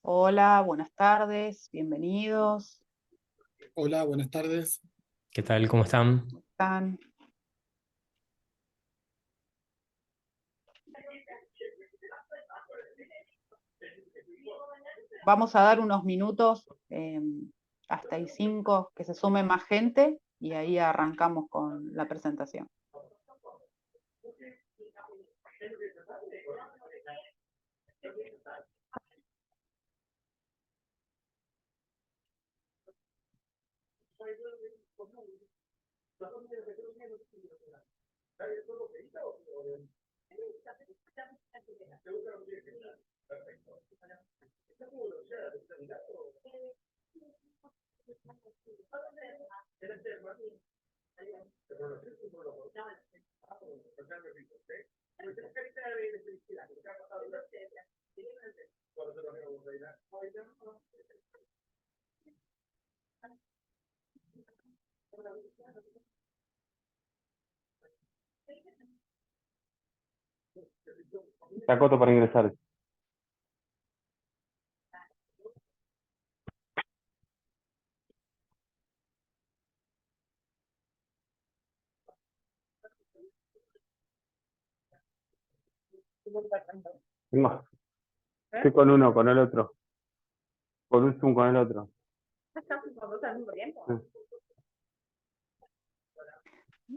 Hola, buenas tardes, bienvenidos. Hola, buenas tardes. ¿Qué tal? ¿Cómo están? ¿Están? Vamos a dar unos minutos, hasta ahí 5, que se sume más gente y ahí arrancamos con la presentación. Te acoto para ingresar. No, estoy con uno, con el otro. Con un Zoom con el otro. Sí.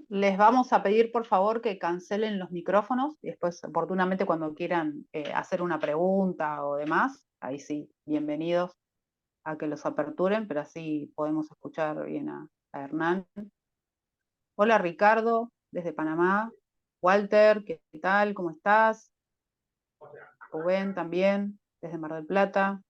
Les vamos a pedir por favor que cancelen los micrófonos y después oportunamente cuando quieran hacer una pregunta o demás, ahí sí, bienvenidos a que los aperturen, pero así podemos escuchar bien a Hernán. Hola Ricardo, desde Panamá. Walter, ¿qué tal? ¿Cómo estás? Rubén también, desde Mar del Plata.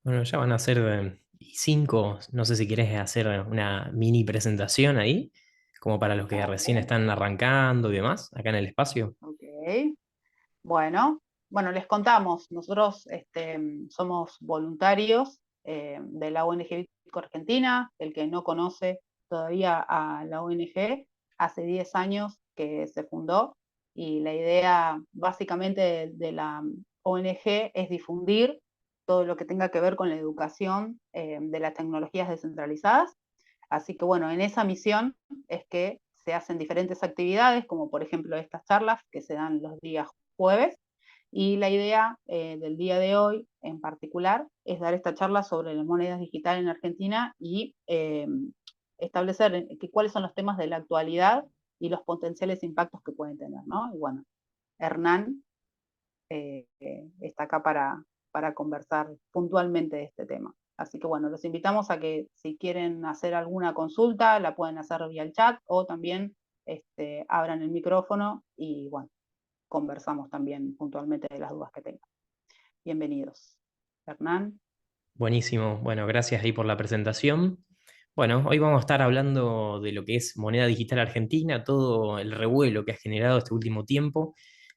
Bueno, ya van a ser 5, no sé si quieres hacer una mini presentación ahí, como para los que recién están arrancando y demás, acá en el espacio. Ok. Bueno, les contamos, nosotros somos voluntarios de la ONG Bitco Argentina. El que no conoce todavía a la ONG, hace 10 años que se fundó y la idea básicamente de la ONG es difundir todo lo que tenga que ver con la educación de las tecnologías descentralizadas. Así que bueno, en esa misión es que se hacen diferentes actividades, como por ejemplo estas charlas que se dan los días jueves, y la idea del día de hoy en particular es dar esta charla sobre las monedas digitales en Argentina y establecer cuáles son los temas de la actualidad y los potenciales impactos que pueden tener, ¿no? Y bueno, Hernán está acá para conversar puntualmente de este tema. Así que bueno, los invitamos a que si quieren hacer alguna consulta, la pueden hacer vía el chat o también abran el micrófono y bueno, conversamos también puntualmente de las dudas que tengan. Bienvenidos. Hernán. Buenísimo, bueno, gracias ahí por la presentación. Bueno, hoy vamos a estar hablando de lo que es moneda digital argentina, todo el revuelo que ha generado este último tiempo,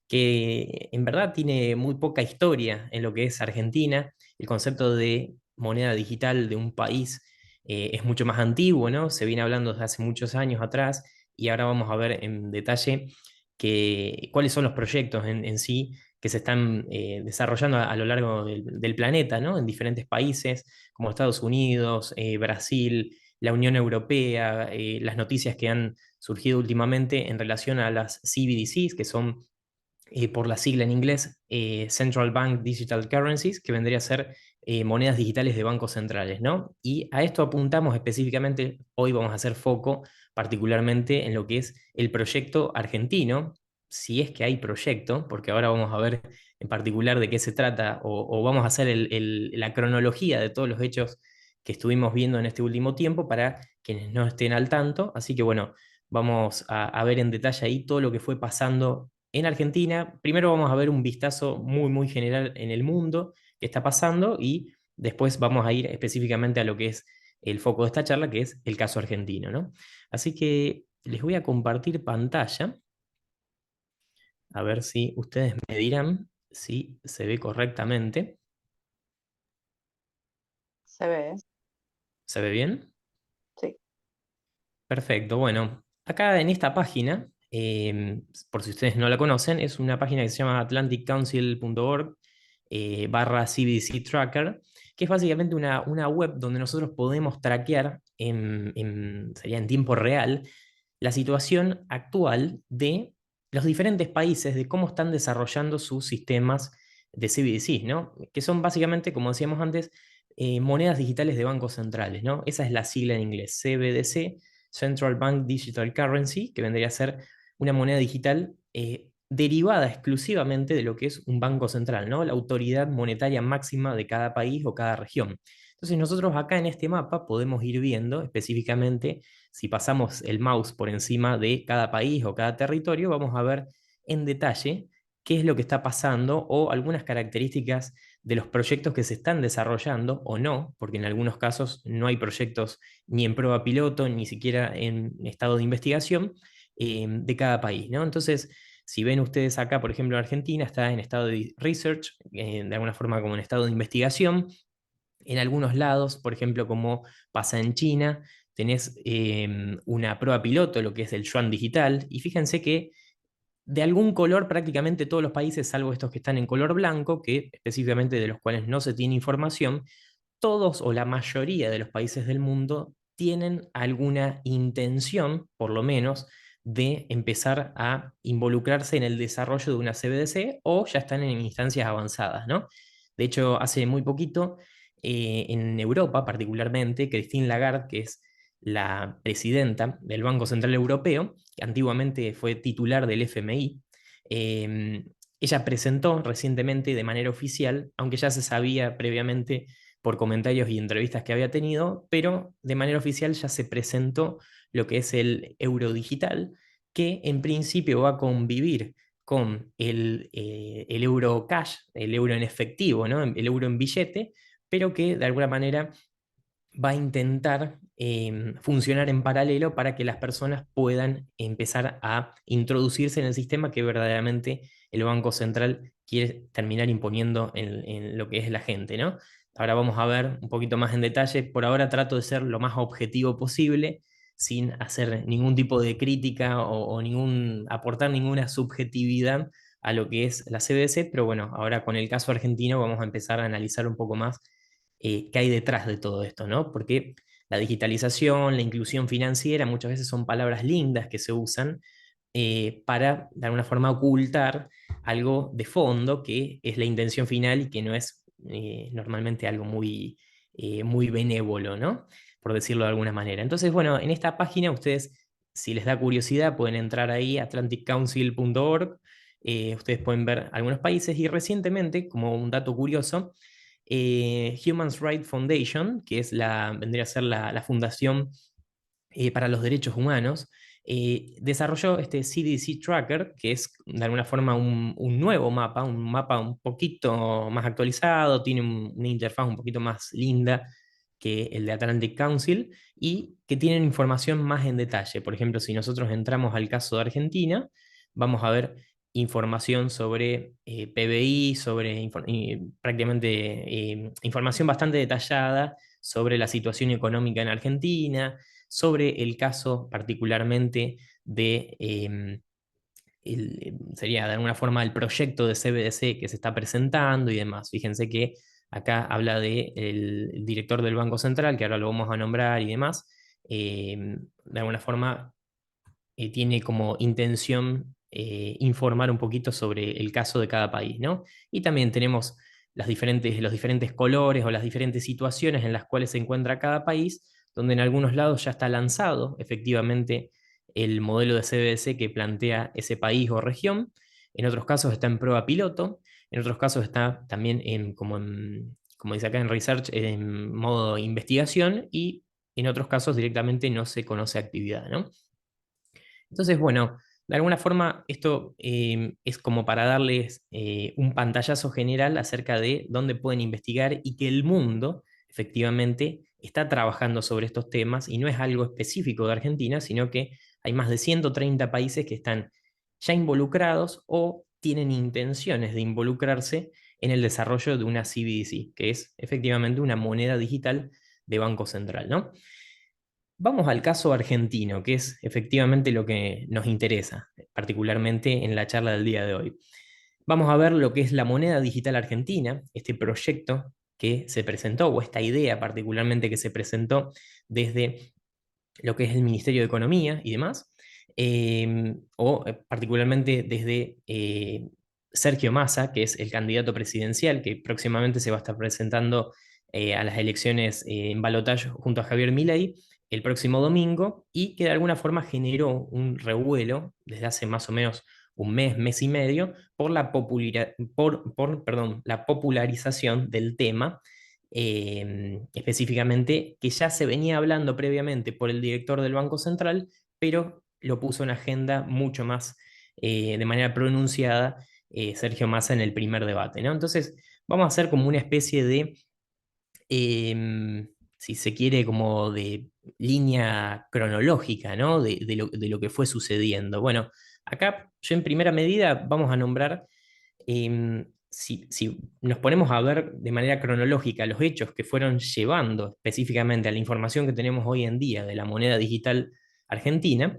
que en verdad tiene muy poca historia en lo que es Argentina. El concepto de moneda digital de un país es mucho más antiguo, ¿no? Se viene hablando desde hace muchos años atrás y ahora vamos a ver en detalle cuáles son los proyectos en sí que se están desarrollando a lo largo del planeta, ¿no? En diferentes países como Estados Unidos, Brasil, la Unión Europea, las noticias que han surgido últimamente en relación a las CBDCs, que son por la sigla en inglés, Central Bank Digital Currencies, que vendría a ser monedas digitales de bancos centrales, ¿no? Y a esto apuntamos específicamente, hoy vamos a hacer foco particularmente en lo que es el proyecto argentino, si es que hay proyecto, porque ahora vamos a ver en particular de qué se trata, o vamos a hacer la cronología de todos los hechos que estuvimos viendo en este último tiempo para quienes no estén al tanto. Así que bueno, vamos a ver en detalle ahí todo lo que fue pasando en Argentina. Primero vamos a ver un vistazo muy general en el mundo que está pasando y después vamos a ir específicamente a lo que es el foco de esta charla, que es el caso argentino, ¿no? Así que les voy a compartir pantalla, a ver si ustedes me dirán si se ve correctamente. Se ve, ¿Se ve bien? sí. Perfecto, bueno, acá en esta página, por si ustedes no la conocen, es una página que se llama atlanticcouncil.org barra CBDC Tracker, que es básicamente una web donde nosotros podemos traquear sería en tiempo real la situación actual de los diferentes países, de cómo están desarrollando sus sistemas de CBDC, ¿no? Que son básicamente, como decíamos antes, monedas digitales de bancos centrales, ¿no? Esa es la sigla en inglés, CBDC, Central Bank Digital Currency, que vendría a ser una moneda digital derivada exclusivamente de lo que es un banco central, ¿no? La autoridad monetaria máxima de cada país o cada región. Entonces nosotros acá en este mapa podemos ir viendo específicamente, si pasamos el mouse por encima de cada país o cada territorio, vamos a ver en detalle qué es lo que está pasando o algunas características de los proyectos que se están desarrollando o no, porque en algunos casos no hay proyectos ni en prueba piloto, ni siquiera en estado de investigación de cada país, ¿no? Entonces, si ven ustedes acá, por ejemplo, Argentina está en estado de research, de alguna forma como en estado de investigación. En algunos lados, por ejemplo, como pasa en China, tenés una prueba piloto, lo que es el yuan digital, y fíjense que de algún color prácticamente todos los países, salvo estos que están en color blanco, que específicamente de los cuales no se tiene información, todos o la mayoría de los países del mundo tienen alguna intención, por lo menos, de empezar a involucrarse en el desarrollo de una CBDC o ya están en instancias avanzadas, ¿no? De hecho, hace muy poquito, en Europa particularmente, Christine Lagarde, que es la presidenta del Banco Central Europeo, que antiguamente fue titular del FMI, ella presentó recientemente de manera oficial, aunque ya se sabía previamente por comentarios y entrevistas que había tenido, pero de manera oficial ya se presentó lo que es el euro digital, que en principio va a convivir con el euro cash, el euro en efectivo, ¿no? El euro en billete, pero que de alguna manera va a intentar funcionar en paralelo para que las personas puedan empezar a introducirse en el sistema que verdaderamente el Banco Central quiere terminar imponiendo en lo que es la gente, ¿no? Ahora vamos a ver un poquito más en detalle. Por ahora trato de ser lo más objetivo posible, sin hacer ningún tipo de crítica o aportar ninguna subjetividad a lo que es la CBDC, pero bueno, ahora con el caso argentino vamos a empezar a analizar un poco más qué hay detrás de todo esto, ¿no? Porque la digitalización, la inclusión financiera, muchas veces son palabras lindas que se usan para, de alguna forma, ocultar algo de fondo que es la intención final y que no es normalmente algo muy benévolo, ¿no? Por decirlo de alguna manera. Entonces, bueno, en esta página ustedes, si les da curiosidad, pueden entrar ahí, atlanticcouncil.org. Ustedes pueden ver algunos países y recientemente, como un dato curioso, Human Rights Foundation, que es vendría a ser la fundación para los derechos humanos, desarrolló este CDC Tracker, que es de alguna forma un nuevo mapa, un mapa un poquito más actualizado, tiene una interfaz un poquito más linda que el de Atlantic Council y que tienen información más en detalle. Por ejemplo, si nosotros entramos al caso de Argentina, vamos a ver información sobre PBI, sobre prácticamente información bastante detallada sobre la situación económica en Argentina, sobre el caso particularmente de, sería de alguna forma el proyecto de CBDC que se está presentando y demás. Fíjense que acá habla de el director del Banco Central, que ahora lo vamos a nombrar y demás. De alguna forma tiene como intención informar un poquito sobre el caso de cada país, ¿no? Y también tenemos los diferentes colores o las diferentes situaciones en las cuales se encuentra cada país, donde en algunos lados ya está lanzado efectivamente el modelo de CBDC que plantea ese país o región, en otros casos está en prueba piloto, en otros casos está también como dice acá en Research, en modo investigación, y en otros casos directamente no se conoce actividad, ¿no? Entonces, bueno, de alguna forma esto es como para darles un pantallazo general acerca de dónde pueden investigar y que el mundo efectivamente está trabajando sobre estos temas y no es algo específico de Argentina, sino que hay más de 130 países que están ya involucrados o tienen intenciones de involucrarse en el desarrollo de una CBDC, que es efectivamente una moneda digital de Banco Central, ¿no? Vamos al caso argentino, que es efectivamente lo que nos interesa, particularmente en la charla del día de hoy. Vamos a ver lo que es la moneda digital argentina, este proyecto que se presentó, o esta idea particularmente que se presentó desde lo que es el Ministerio de Economía y demás, particularmente desde Sergio Massa, que es el candidato presidencial que próximamente se va a estar presentando a las elecciones en balotaje junto a Javier Milei el próximo domingo, y que de alguna forma generó un revuelo desde hace más o menos un mes, mes y medio, por la popularización del tema, específicamente que ya se venía hablando previamente por el director del Banco Central, pero lo puso en agenda mucho más de manera pronunciada Sergio Massa en el primer debate, ¿no? Entonces, vamos a hacer como una especie de, si se quiere, como de línea cronológica, ¿no? De lo que fue sucediendo. Bueno, acá yo en primera medida vamos a nombrar, si nos ponemos a ver de manera cronológica los hechos que fueron llevando específicamente a la información que tenemos hoy en día de la moneda digital argentina,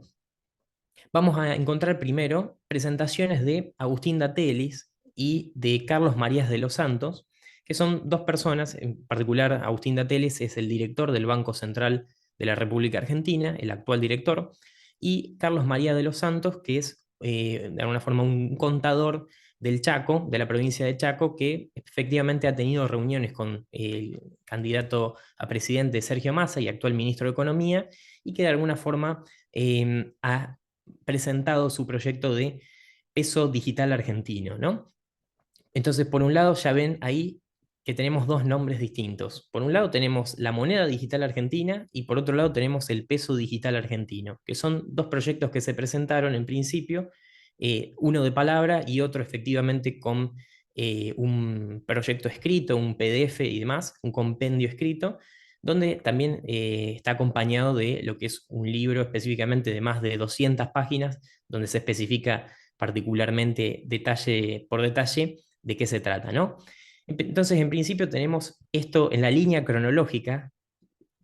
vamos a encontrar primero presentaciones de Agustín Datelis y de Carlos Marías de los Santos, que son dos personas, en particular Agustín Datelis es el director del Banco Central de la República Argentina, el actual director, y Carlos María de los Santos, que es de alguna forma un contador del Chaco, de la provincia de Chaco, que efectivamente ha tenido reuniones con el candidato a presidente Sergio Massa y actual ministro de Economía, y que de alguna forma ha presentado su proyecto de peso digital argentino, ¿no? Entonces, por un lado, ya ven ahí que tenemos dos nombres distintos. Por un lado tenemos la moneda digital argentina y por otro lado tenemos el peso digital argentino, que son dos proyectos que se presentaron en principio, uno de palabra y otro efectivamente con un proyecto escrito, un PDF y demás, un compendio escrito, donde también está acompañado de lo que es un libro específicamente de más de 200 páginas, donde se especifica particularmente detalle por detalle de qué se trata, ¿no? Entonces, en principio tenemos esto en la línea cronológica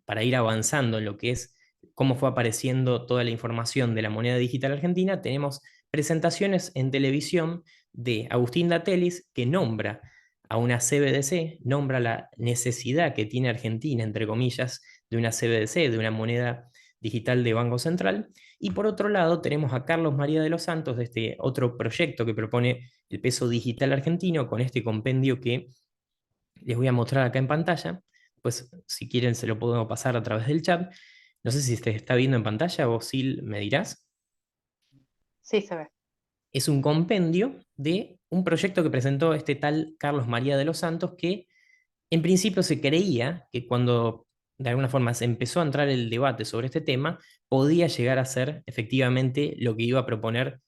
para ir avanzando en lo que es cómo fue apareciendo toda la información de la moneda digital argentina. Tenemos presentaciones en televisión de Agustín Datelis, que nombra a una CBDC, nombra la necesidad que tiene Argentina, entre comillas, de una CBDC, de una moneda digital de Banco Central. Y por otro lado tenemos a Carlos María de los Santos, de este otro proyecto que propone el peso digital argentino, con este compendio que les voy a mostrar acá en pantalla. Pues si quieren se lo puedo pasar a través del chat. No sé si se está viendo en pantalla o Sil me dirás. Sí, se ve. Es un compendio de un proyecto que presentó este tal Carlos María de los Santos, que en principio se creía que cuando de alguna forma se empezó a entrar el debate sobre este tema, podía llegar a ser efectivamente lo que iba a proponer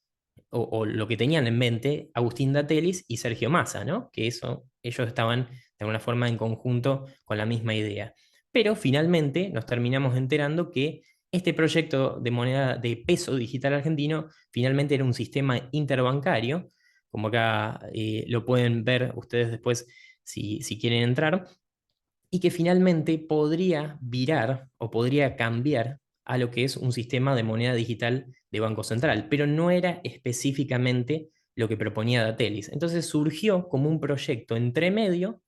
o lo que tenían en mente Agustín Datelis y Sergio Massa, ¿no? Que ellos estaban de alguna forma en conjunto con la misma idea. Pero finalmente nos terminamos enterando que este proyecto de moneda de peso digital argentino finalmente era un sistema interbancario, como acá lo pueden ver ustedes después si quieren entrar, y que finalmente podría virar o podría cambiar a lo que es un sistema de moneda digital de Banco Central, pero no era específicamente lo que proponía Datelis. Entonces surgió como un proyecto entre medio.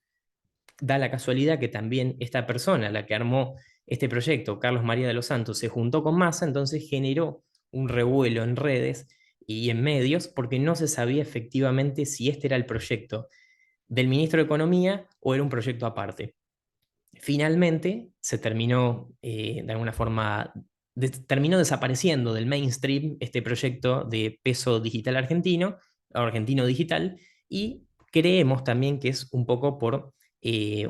Da la casualidad que también esta persona, la que armó este proyecto, Carlos María de los Santos, se juntó con Massa, entonces generó un revuelo en redes y en medios, porque no se sabía efectivamente si este era el proyecto del ministro de Economía o era un proyecto aparte. Finalmente se terminó, de alguna forma, terminó desapareciendo del mainstream este proyecto de peso digital argentino, argentino digital, y creemos también que es un poco por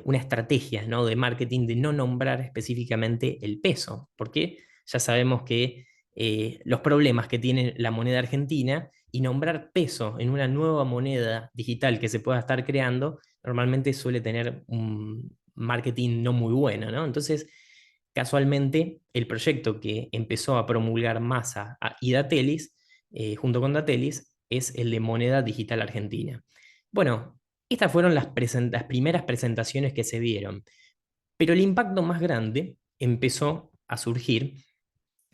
una estrategia, ¿no?, de marketing de no nombrar específicamente el peso, porque ya sabemos que los problemas que tiene la moneda argentina y nombrar peso en una nueva moneda digital que se pueda estar creando, normalmente suele tener un marketing no muy bueno, ¿no? Entonces, casualmente, el proyecto que empezó a promulgar Massa y Datelis, junto con Datelis, es el de moneda digital argentina. Bueno, estas fueron las primeras presentaciones que se dieron, pero el impacto más grande empezó a surgir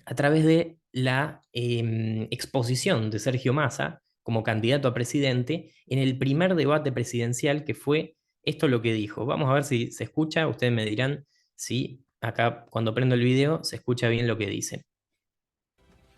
a través de la exposición de Sergio Massa como candidato a presidente en el primer debate presidencial, que fue esto lo que dijo. Vamos a ver si se escucha, ustedes me dirán si acá cuando prendo el video se escucha bien lo que dice.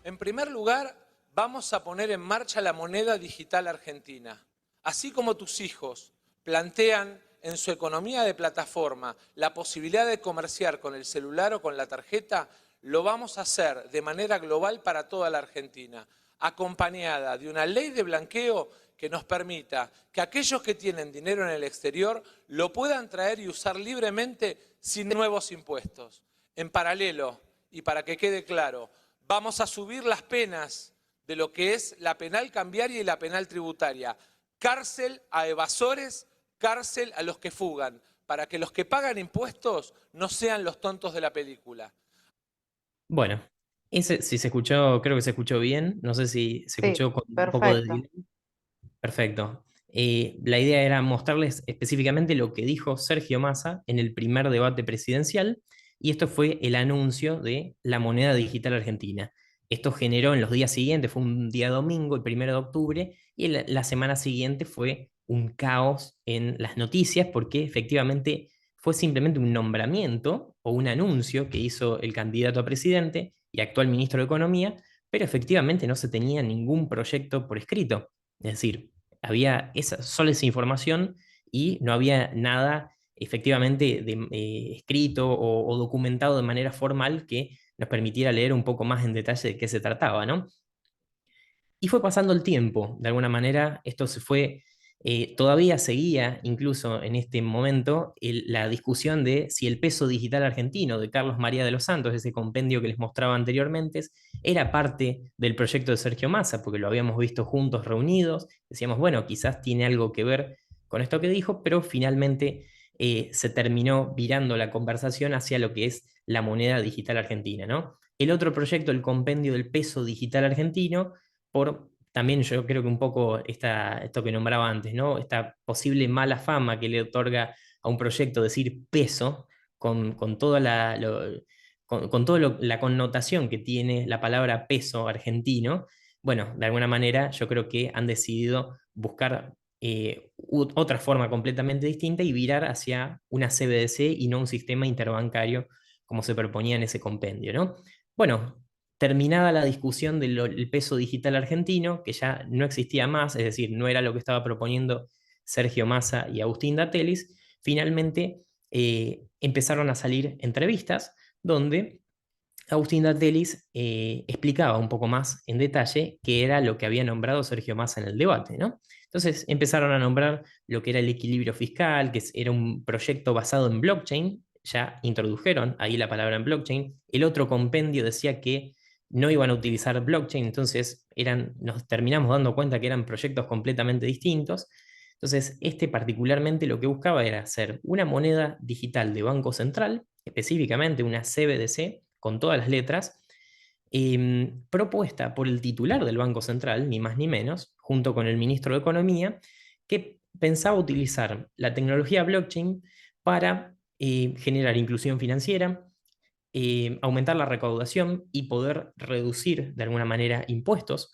En primer lugar, vamos a poner en marcha la moneda digital argentina. Así como tus hijos plantean en su economía de plataforma la posibilidad de comerciar con el celular o con la tarjeta, lo vamos a hacer de manera global para toda la Argentina, acompañada de una ley de blanqueo que nos permita que aquellos que tienen dinero en el exterior lo puedan traer y usar libremente sin nuevos impuestos. En paralelo, y para que quede claro, vamos a subir las penas de lo que es la penal cambiaria y la penal tributaria. Cárcel a evasores, cárcel a los que fugan, para que los que pagan impuestos no sean los tontos de la película. Bueno, ese, si se escuchó, creo que se escuchó bien. No sé si se Sí, escuchó con un poco de perfecto. delay. Perfecto. La idea era mostrarles específicamente lo que dijo Sergio Massa en el primer debate presidencial, y esto fue el anuncio de la moneda digital argentina. Esto generó en los días siguientes, fue un día domingo, el 1 de octubre, y la semana siguiente fue un caos en las noticias, porque efectivamente fue simplemente un nombramiento o un anuncio que hizo el candidato a presidente y actual ministro de Economía, pero efectivamente no se tenía ningún proyecto por escrito. Es decir, había solo esa información y no había nada efectivamente escrito o documentado de manera formal que nos permitiera leer un poco más en detalle de qué se trataba, ¿no? Y fue pasando el tiempo, de alguna manera, esto se fue, todavía seguía incluso en este momento la discusión de si el peso digital argentino de Carlos María de los Santos, ese compendio que les mostraba anteriormente, era parte del proyecto de Sergio Massa, porque lo habíamos visto juntos reunidos, decíamos, bueno, quizás tiene algo que ver con esto que dijo, pero finalmente se terminó virando la conversación hacia lo que es la moneda digital argentina, ¿no? El otro proyecto, el compendio del peso digital argentino, por también yo creo que un poco esto que nombraba antes, ¿no? Esta posible mala fama que le otorga a un proyecto decir peso, con toda con toda la connotación que tiene la palabra peso argentino. Bueno, de alguna manera yo creo que han decidido buscar otra forma completamente distinta y virar hacia una CBDC y no un sistema interbancario como se proponía en ese compendio, ¿no? Bueno, terminada la discusión del peso digital argentino, que ya no existía más, es decir, no era lo que estaba proponiendo Sergio Massa y Agustín Datelis, finalmente empezaron a salir entrevistas donde Agustín Datelis explicaba un poco más en detalle qué era lo que había nombrado Sergio Massa en el debate, ¿no? Entonces empezaron a nombrar lo que era el equilibrio fiscal, que era un proyecto basado en blockchain, ya introdujeron ahí la palabra en blockchain. El otro compendio decía que no iban a utilizar blockchain, entonces nos terminamos dando cuenta que eran proyectos completamente distintos. Entonces, este particularmente lo que buscaba era hacer una moneda digital de Banco Central, específicamente una CBDC, con todas las letras, propuesta por el titular del Banco Central, ni más ni menos, junto con el ministro de Economía, que pensaba utilizar la tecnología blockchain para generar inclusión financiera, aumentar la recaudación y poder reducir de alguna manera impuestos.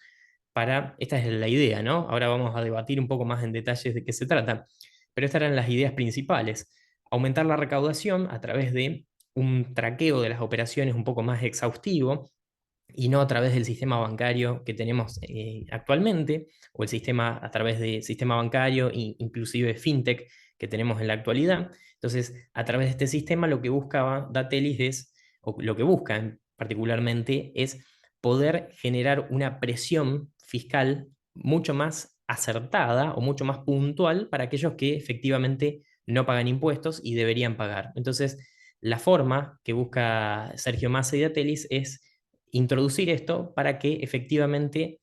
Esta es la idea, ¿no? Ahora vamos a debatir un poco más en detalles de qué se trata, pero estas eran las ideas principales. Aumentar la recaudación a través de un traqueo de las operaciones un poco más exhaustivo y no a través del sistema bancario que tenemos actualmente, o el sistema a través del sistema bancario e inclusive fintech que tenemos en la actualidad. Entonces, a través de este sistema lo que buscaba Datelis es, o lo que buscan particularmente, es poder generar una presión fiscal mucho más acertada o mucho más puntual para aquellos que efectivamente no pagan impuestos y deberían pagar. Entonces, la forma que busca Sergio Massa y Datelis es introducir esto para que efectivamente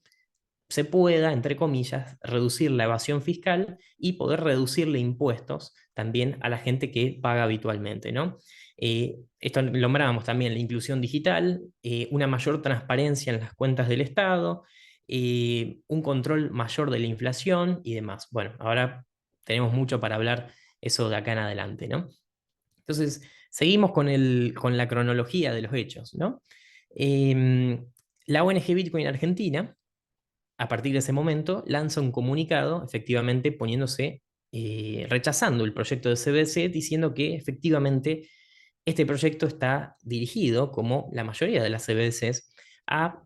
se pueda, entre comillas, reducir la evasión fiscal y poder reducirle impuestos también a la gente que paga habitualmente, ¿no? Esto lo nombrábamos también, la inclusión digital, una mayor transparencia en las cuentas del Estado, un control mayor de la inflación y demás. Bueno, ahora tenemos mucho para hablar eso de acá en adelante, ¿no? Entonces, seguimos con la cronología de los hechos, ¿no? La ONG Bitcoin Argentina, a partir de ese momento, lanza un comunicado, efectivamente poniéndose, rechazando el proyecto de CBDC, diciendo que efectivamente este proyecto está dirigido, como la mayoría de las CBDCs, a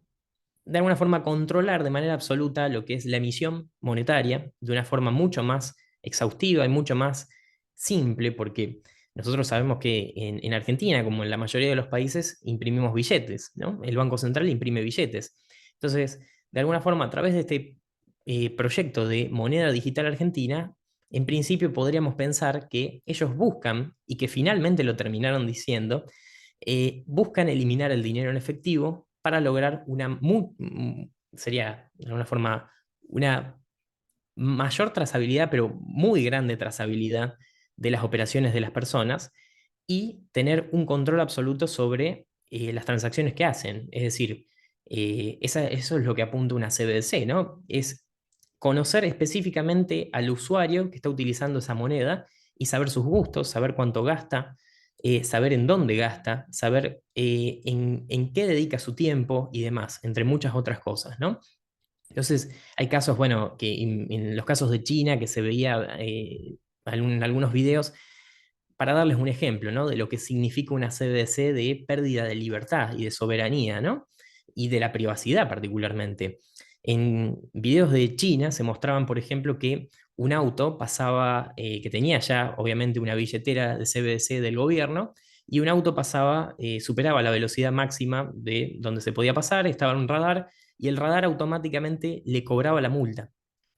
de alguna forma controlar de manera absoluta lo que es la emisión monetaria de una forma mucho más exhaustiva y mucho más simple, porque nosotros sabemos que en Argentina, como en la mayoría de los países, imprimimos billetes, ¿no? El Banco Central imprime billetes. Entonces, de alguna forma, a través de este proyecto de moneda digital argentina, en principio podríamos pensar que ellos buscan, y que finalmente lo terminaron diciendo, buscan eliminar el dinero en efectivo para lograr sería de alguna forma una mayor trazabilidad, pero muy grande trazabilidad de las operaciones de las personas y tener un control absoluto sobre las transacciones que hacen. Es decir, eso es lo que apunta una CBDC, ¿no? Es conocer específicamente al usuario que está utilizando esa moneda y saber sus gustos, saber cuánto gasta, saber en dónde gasta, saber en qué dedica su tiempo y demás, entre muchas otras cosas, ¿no? Entonces, hay casos, bueno, que en los casos de China, que se veía en algunos videos, para darles un ejemplo, ¿no? De lo que significa una CBDC de pérdida de libertad y de soberanía, ¿no? Y de la privacidad particularmente. En videos de China se mostraban, por ejemplo, que un auto pasaba, que tenía ya obviamente una billetera de CBDC del gobierno, y un auto pasaba, superaba la velocidad máxima de donde se podía pasar, estaba en un radar, y el radar automáticamente le cobraba la multa.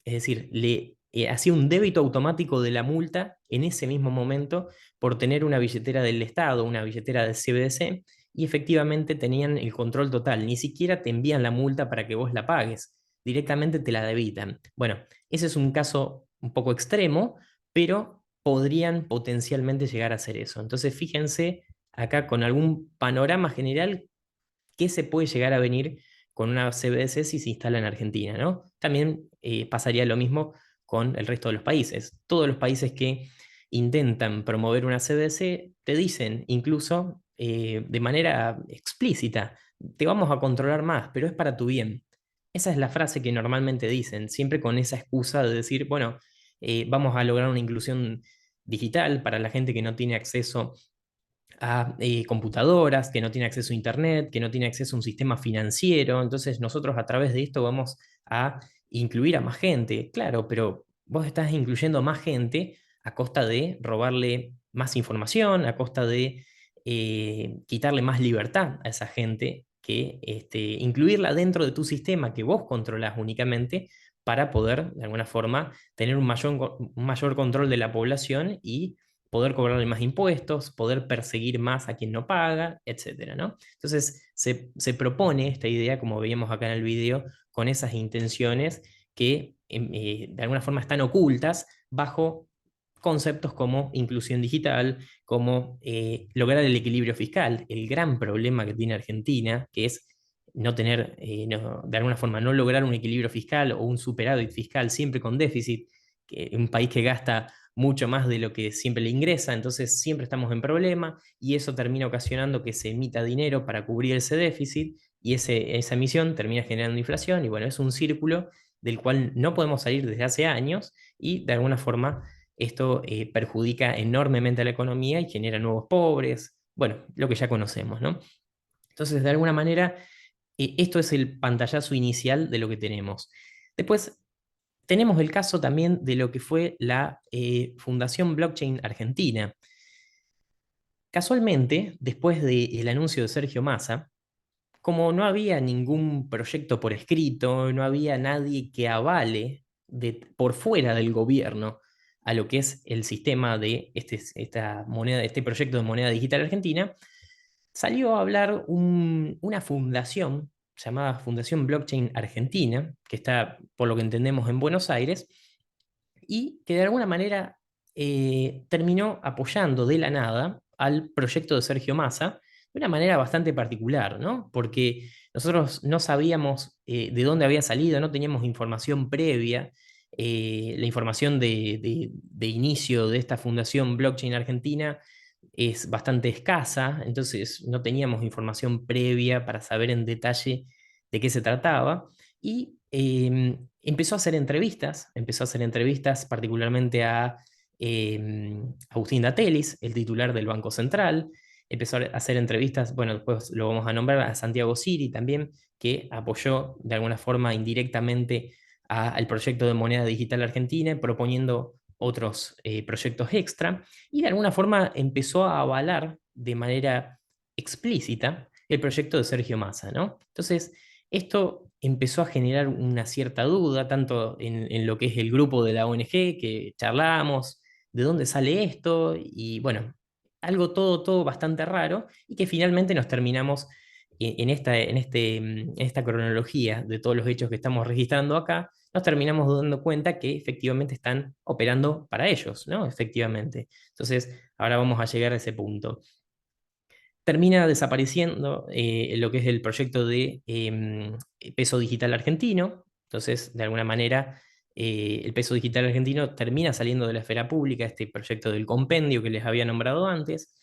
Es decir, le hacía un débito automático de la multa en ese mismo momento por tener una billetera del Estado, una billetera de CBDC, y efectivamente tenían el control total. Ni siquiera te envían la multa para que vos la pagues, directamente te la debitan. Bueno, ese es un caso un poco extremo, pero podrían potencialmente llegar a hacer eso. Entonces, fíjense acá con algún panorama general qué se puede llegar a venir con una CBDC si se instala en Argentina, ¿no? También pasaría lo mismo con el resto de los países. Todos los países que intentan promover una CBDC te dicen incluso de manera explícita, te vamos a controlar más, pero es para tu bien. Esa es la frase que normalmente dicen, siempre con esa excusa de decir, bueno, vamos a lograr una inclusión digital para la gente que no tiene acceso a computadoras, que no tiene acceso a Internet, que no tiene acceso a un sistema financiero. Entonces nosotros a través de esto vamos a incluir a más gente. Claro, pero vos estás incluyendo a más gente a costa de robarle más información, a costa de quitarle más libertad a esa gente, que incluirla dentro de tu sistema que vos controlás únicamente para poder, de alguna forma, tener un mayor control de la población y poder cobrarle más impuestos, poder perseguir más a quien no paga, etcétera, ¿no? Entonces se propone esta idea, como veíamos acá en el video, con esas intenciones que de alguna forma están ocultas bajo conceptos como inclusión digital, como lograr el equilibrio fiscal. El gran problema que tiene Argentina, que es no tener, de alguna forma, no lograr un equilibrio fiscal o un superávit fiscal siempre con déficit, que un país que gasta mucho más de lo que siempre le ingresa, entonces siempre estamos en problema y eso termina ocasionando que se emita dinero para cubrir ese déficit y esa emisión termina generando inflación y bueno, es un círculo del cual no podemos salir desde hace años y de alguna forma esto perjudica enormemente a la economía y genera nuevos pobres, bueno, lo que ya conocemos, ¿no? Entonces, de alguna manera, esto es el pantallazo inicial de lo que tenemos. Después, tenemos el caso también de lo que fue la Fundación Blockchain Argentina. Casualmente, después del anuncio de Sergio Massa, como no había ningún proyecto por escrito, no había nadie que avale por fuera del gobierno a lo que es el sistema de este proyecto de moneda digital argentina, salió a hablar una fundación llamada Fundación Blockchain Argentina, que está, por lo que entendemos, en Buenos Aires, y que de alguna manera terminó apoyando de la nada al proyecto de Sergio Massa de una manera bastante particular, ¿no? Porque nosotros no sabíamos de dónde había salido, no teníamos información previa. La información de inicio de esta fundación Blockchain Argentina es bastante escasa, entonces no teníamos información previa para saber en detalle de qué se trataba. Y empezó a hacer entrevistas particularmente a Agustín Datelis, el titular del Banco Central. Empezó a hacer entrevistas, bueno, después lo vamos a nombrar, a Santiago Siri también, que apoyó de alguna forma indirectamente al proyecto de moneda digital argentina, proponiendo otros proyectos extra, y de alguna forma empezó a avalar de manera explícita el proyecto de Sergio Massa, ¿no? Entonces, esto empezó a generar una cierta duda, tanto en lo que es el grupo de la ONG, que charlamos, de dónde sale esto, y bueno, algo todo bastante raro, y que finalmente nos terminamos en esta cronología de todos los hechos que estamos registrando acá, nos terminamos dando cuenta que efectivamente están operando para ellos, ¿no? Efectivamente. Entonces, ahora vamos a llegar a ese punto. Termina desapareciendo lo que es el proyecto de peso digital argentino. Entonces, de alguna manera, el peso digital argentino termina saliendo de la esfera pública, este proyecto del compendio que les había nombrado antes.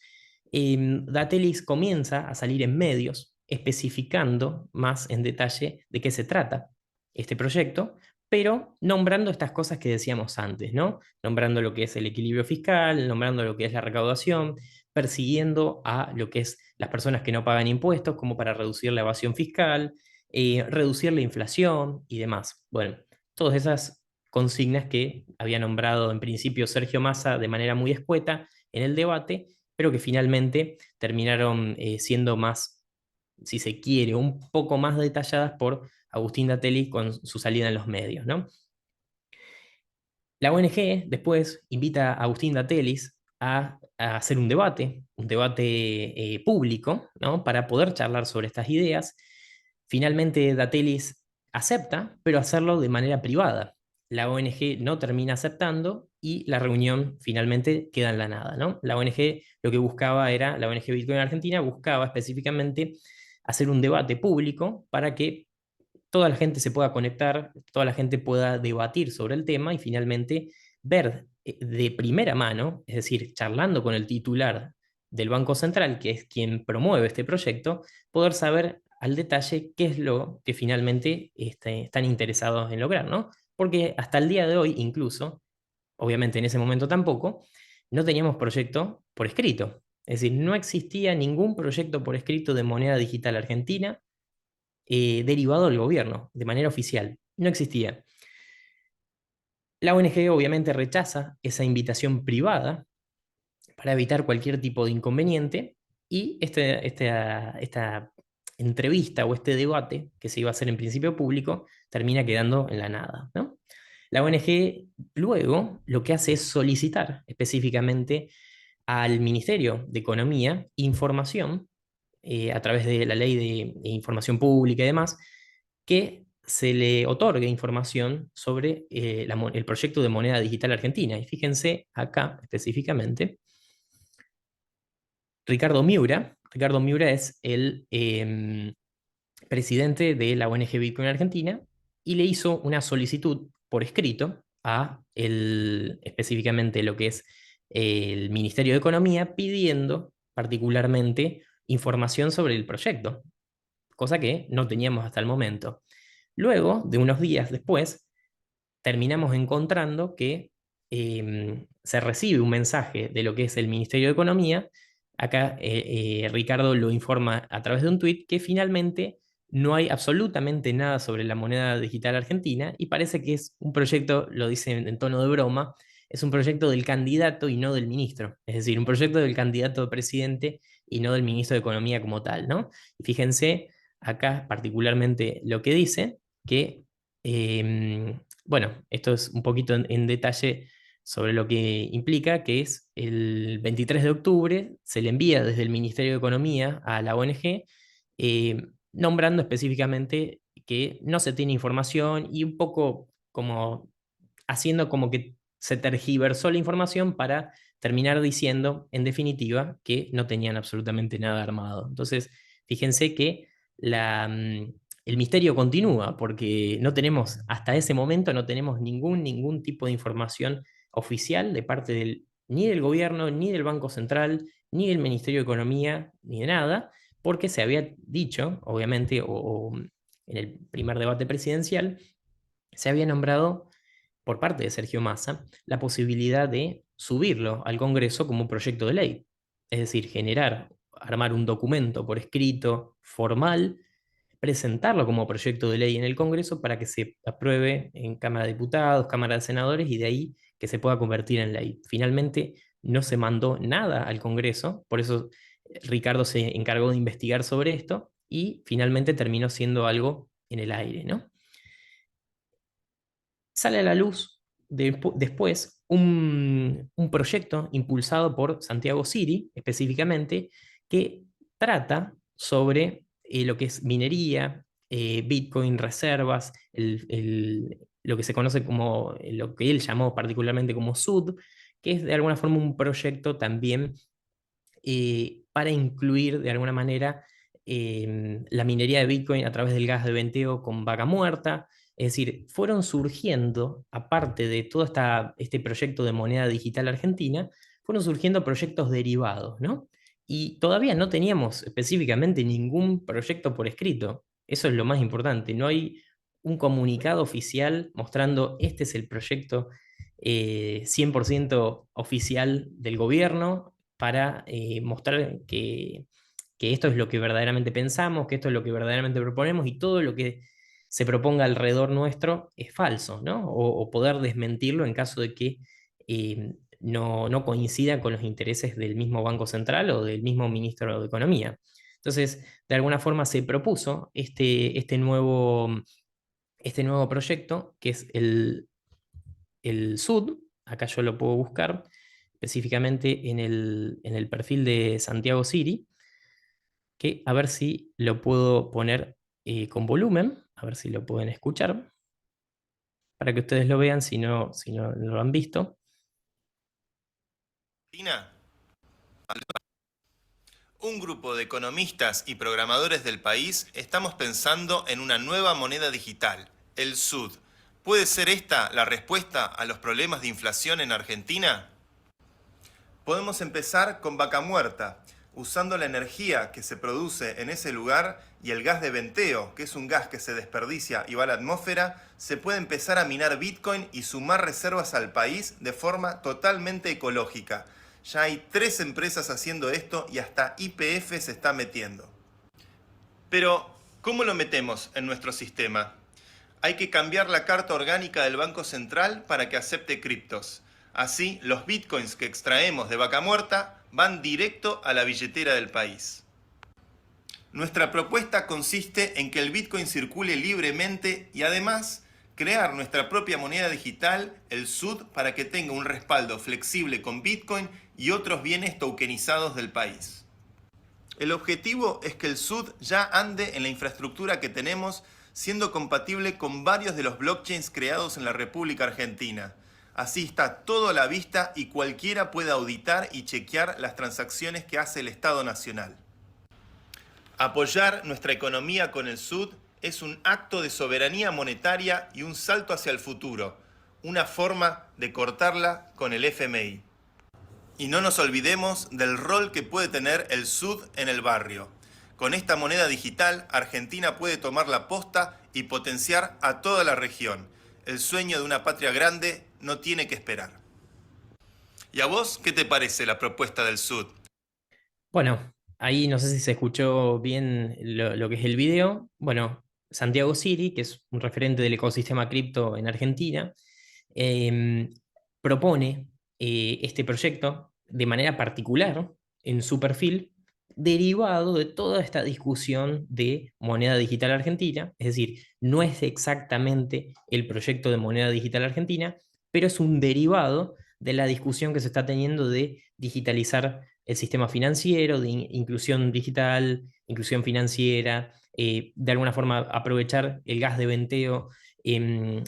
Datelis comienza a salir en medios especificando más en detalle de qué se trata este proyecto, pero nombrando estas cosas que decíamos antes, ¿no? Nombrando lo que es el equilibrio fiscal, nombrando lo que es la recaudación, persiguiendo a lo que es las personas que no pagan impuestos, como para reducir la evasión fiscal, reducir la inflación y demás. Bueno, todas esas consignas que había nombrado en principio Sergio Massa de manera muy escueta en el debate, pero que finalmente terminaron siendo más, si se quiere, un poco más detalladas por Agustín Datelis con su salida en los medios, ¿no? La ONG después invita a Agustín Datelis a hacer un debate público, ¿no? Para poder charlar sobre estas ideas. Finalmente Datelis acepta, pero hacerlo de manera privada. La ONG no termina aceptando y la reunión finalmente queda en la nada, ¿no? La ONG lo que buscaba era, la ONG Bitcoin Argentina buscaba específicamente hacer un debate público para que toda la gente se pueda conectar, toda la gente pueda debatir sobre el tema y finalmente ver de primera mano, es decir, charlando con el titular del Banco Central, que es quien promueve este proyecto, poder saber al detalle qué es lo que finalmente están interesados en lograr, ¿no? Porque hasta el día de hoy, incluso, obviamente en ese momento tampoco, no teníamos proyecto por escrito. Es decir, no existía ningún proyecto por escrito de moneda digital argentina derivado del gobierno, de manera oficial. No existía. La ONG obviamente rechaza esa invitación privada para evitar cualquier tipo de inconveniente y esta entrevista o este debate que se iba a hacer en principio público termina quedando en la nada, ¿no? La ONG luego lo que hace es solicitar específicamente al Ministerio de Economía información a través de la ley de información pública y demás, que se le otorgue información sobre el proyecto de moneda digital argentina. Y fíjense acá específicamente, Ricardo Miura es el presidente de la ONG Bitcoin Argentina y le hizo una solicitud por escrito a específicamente lo que es el Ministerio de Economía pidiendo particularmente información sobre el proyecto, cosa que no teníamos hasta el momento. Luego, de unos días después, terminamos encontrando que se recibe un mensaje de lo que es el Ministerio de Economía. Acá Ricardo lo informa a través de un tuit que finalmente no hay absolutamente nada sobre la moneda digital argentina y parece que es un proyecto, lo dice en tono de broma, es un proyecto del candidato y no del ministro. Es decir, un proyecto del candidato a presidente y no del ministro de Economía como tal, ¿no? Y fíjense acá particularmente lo que dice, que, bueno, esto es un poquito en detalle sobre lo que implica, que es el 23 de octubre se le envía desde el Ministerio de Economía a la ONG, nombrando específicamente que no se tiene información y un poco como haciendo como que se tergiversó la información para terminar diciendo, en definitiva, que no tenían absolutamente nada armado. Entonces, fíjense que el misterio continúa, porque no tenemos, hasta ese momento, no tenemos ningún tipo de información oficial de parte ni del gobierno, ni del Banco Central, ni del Ministerio de Economía, ni de nada, porque se había dicho, obviamente, o en el primer debate presidencial, se había nombrado por parte de Sergio Massa la posibilidad de subirlo al Congreso como un proyecto de ley. Es decir, armar un documento por escrito formal, presentarlo como proyecto de ley en el Congreso para que se apruebe en Cámara de Diputados, Cámara de Senadores y de ahí que se pueda convertir en ley. Finalmente no se mandó nada al Congreso, por eso Ricardo se encargó de investigar sobre esto y finalmente terminó siendo algo en el aire, ¿no? Sale a la luz después un proyecto impulsado por Santiago Siri, específicamente, que trata sobre lo que es minería, Bitcoin, reservas, lo que se conoce como, lo que él llamó particularmente como SUD, que es de alguna forma un proyecto también para incluir de alguna manera la minería de Bitcoin a través del gas de venteo con Vaca Muerta. Es decir, fueron surgiendo, aparte de todo este proyecto de moneda digital argentina, fueron surgiendo proyectos derivados, ¿no? Y todavía no teníamos específicamente ningún proyecto por escrito. Eso es lo más importante. No hay un comunicado oficial mostrando este es el proyecto 100% oficial del gobierno para mostrar que esto es lo que verdaderamente pensamos, que esto es lo que verdaderamente proponemos y todo lo que se proponga alrededor nuestro es falso, ¿no? O poder desmentirlo en caso de que no coincida con los intereses del mismo Banco Central o del mismo ministro de Economía. Entonces, de alguna forma se propuso este nuevo proyecto, que es el SUD. Acá yo lo puedo buscar específicamente en el perfil de Santiago Siri, que a ver si lo puedo poner con volumen, a ver si lo pueden escuchar, para que ustedes lo vean si no lo han visto. Un grupo de economistas y programadores del país estamos pensando en una nueva moneda digital, el SUD. ¿Puede ser esta la respuesta a los problemas de inflación en Argentina? Podemos empezar con Vaca Muerta, usando la energía que se produce en ese lugar y el gas de venteo, que es un gas que se desperdicia y va a la atmósfera, se puede empezar a minar Bitcoin y sumar reservas al país de forma totalmente ecológica. Ya hay 3 empresas haciendo esto y hasta YPF se está metiendo. Pero, ¿cómo lo metemos en nuestro sistema? Hay que cambiar la carta orgánica del Banco Central para que acepte criptos. Así, los bitcoins que extraemos de Vaca Muerta van directo a la billetera del país. Nuestra propuesta consiste en que el bitcoin circule libremente y además crear nuestra propia moneda digital, el SUD, para que tenga un respaldo flexible con bitcoin y otros bienes tokenizados del país. El objetivo es que el SUD ya ande en la infraestructura que tenemos, siendo compatible con varios de los blockchains creados en la República Argentina. Así está todo a la vista y cualquiera puede auditar y chequear las transacciones que hace el Estado Nacional. Apoyar nuestra economía con el SUD es un acto de soberanía monetaria y un salto hacia el futuro, una forma de cortarla con el FMI. Y no nos olvidemos del rol que puede tener el SUD en el barrio. Con esta moneda digital, Argentina puede tomar la posta y potenciar a toda la región. El sueño de una patria grande no tiene que esperar. ¿Y a vos qué te parece la propuesta del SUD? Bueno, ahí no sé si se escuchó bien lo que es el video. Bueno, Santiago Siri, que es un referente del ecosistema cripto en Argentina, propone este proyecto de manera particular en su perfil, derivado de toda esta discusión de moneda digital argentina. Es decir, no es exactamente el proyecto de moneda digital argentina, pero es un derivado de la discusión que se está teniendo de digitalizar el sistema financiero, de inclusión digital, inclusión financiera, de alguna forma aprovechar el gas de venteo,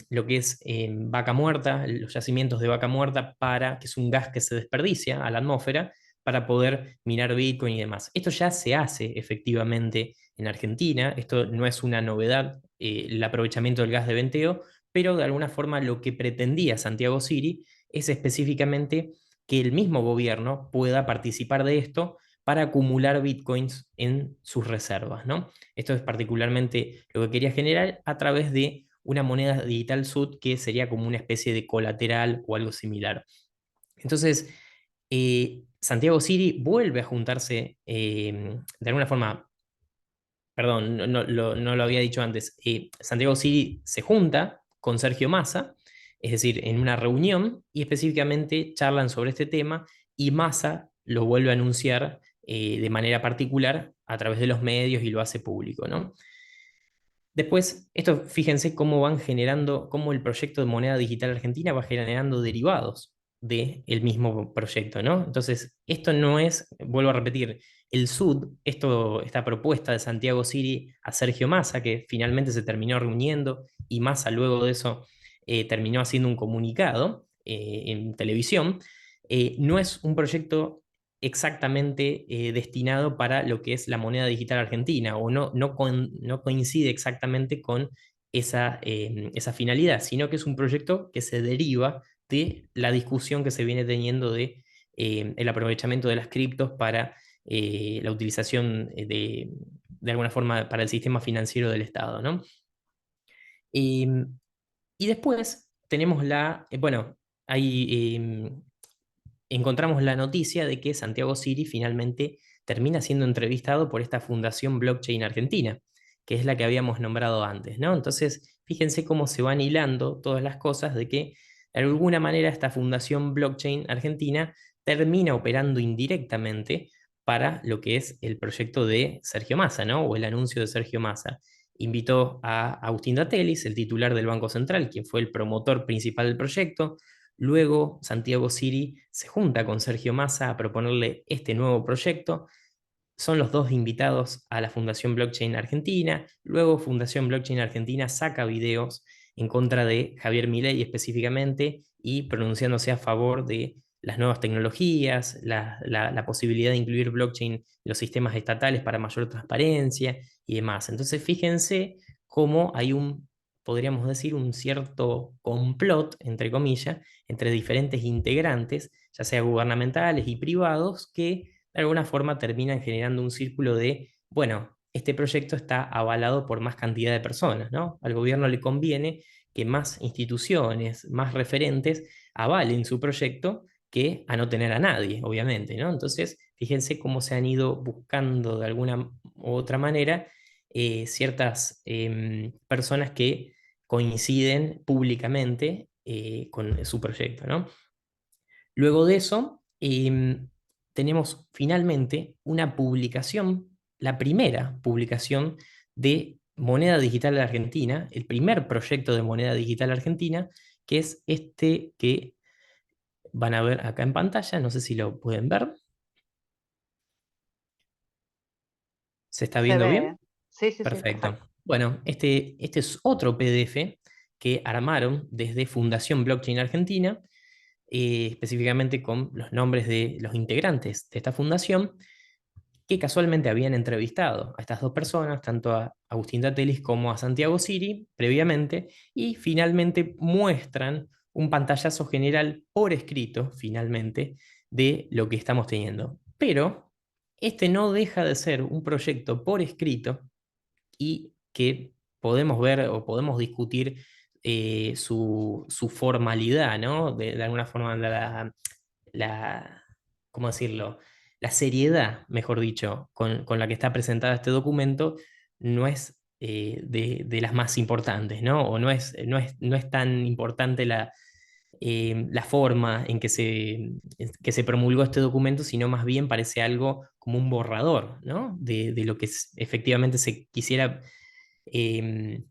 lo que es vaca muerta, los yacimientos de vaca muerta, que es un gas que se desperdicia a la atmósfera para poder minar Bitcoin y demás. Esto ya se hace efectivamente en Argentina, esto no es una novedad, el aprovechamiento del gas de venteo, pero de alguna forma lo que pretendía Santiago Siri es específicamente que el mismo gobierno pueda participar de esto para acumular bitcoins en sus reservas, ¿no? Esto es particularmente lo que quería generar a través de una moneda digital SUD que sería como una especie de colateral o algo similar. Entonces, Santiago Siri vuelve a juntarse de alguna forma, perdón, no lo había dicho antes, Santiago Siri se junta con Sergio Massa, es decir, en una reunión, y específicamente charlan sobre este tema, y Massa lo vuelve a anunciar de manera particular a través de los medios y lo hace público, ¿no? Después, esto fíjense cómo van generando, cómo el proyecto de moneda digital argentina va generando derivados del mismo proyecto, ¿no? Entonces, esto no es, vuelvo a repetir, el SUD, esta propuesta de Santiago Siri a Sergio Massa, que finalmente se terminó reuniendo y Massa luego de eso terminó haciendo un comunicado en televisión, no es un proyecto exactamente destinado para lo que es la moneda digital argentina, o no coincide exactamente con esa finalidad, sino que es un proyecto que se deriva de la discusión que se viene teniendo de el aprovechamiento de las criptos para la utilización de alguna forma para el sistema financiero del Estado, ¿no? Y después tenemos bueno, hay encontramos la noticia de que Santiago Siri finalmente termina siendo entrevistado por esta Fundación Blockchain Argentina, que es la que habíamos nombrado antes, ¿no? Entonces, fíjense cómo se van hilando todas las cosas de que de alguna manera esta Fundación Blockchain Argentina termina operando indirectamente para lo que es el proyecto de Sergio Massa, ¿no? O el anuncio de Sergio Massa. Invitó a Agustín Datelis, el titular del Banco Central, quien fue el promotor principal del proyecto. Luego, Santiago Siri se junta con Sergio Massa a proponerle este nuevo proyecto. Son los dos invitados a la Fundación Blockchain Argentina. Luego, Fundación Blockchain Argentina saca videos en contra de Javier Milei específicamente y pronunciándose a favor de las nuevas tecnologías, la posibilidad de incluir blockchain en los sistemas estatales para mayor transparencia y demás. Entonces, fíjense cómo hay podríamos decir, un cierto complot, entre comillas, entre diferentes integrantes, ya sea gubernamentales y privados, que de alguna forma terminan generando un círculo de, bueno, este proyecto está avalado por más cantidad de personas, ¿no? Al gobierno le conviene que más instituciones, más referentes avalen su proyecto que a no tener a nadie, obviamente, ¿no? Entonces, fíjense cómo se han ido buscando de alguna u otra manera ciertas personas que coinciden públicamente con su proyecto, ¿no? Luego de eso, tenemos finalmente una publicación, la primera publicación de moneda digital de Argentina, el primer proyecto de moneda digital argentina, que es este que van a ver acá en pantalla, no sé si lo pueden ver. ¿Se está Se viendo ve, bien? ¿eh? Sí, sí, sí, Perfecto. perfecto. Bueno, este es otro PDF que armaron desde Fundación Blockchain Argentina, específicamente con los nombres de los integrantes de esta fundación, que casualmente habían entrevistado a estas dos personas, tanto a Agustín Datelis como a Santiago Siri, previamente, y finalmente muestran un pantallazo general por escrito, finalmente, de lo que estamos teniendo. Pero este no deja de ser un proyecto por escrito y que podemos ver o podemos discutir su formalidad, ¿no? De alguna forma, la, ¿cómo decirlo? La seriedad, mejor dicho, con la que está presentado este documento no es de las más importantes, ¿no? O no es tan importante la forma en que se promulgó este documento, sino más bien parece algo como un borrador, ¿no? De lo que efectivamente se quisiera eh,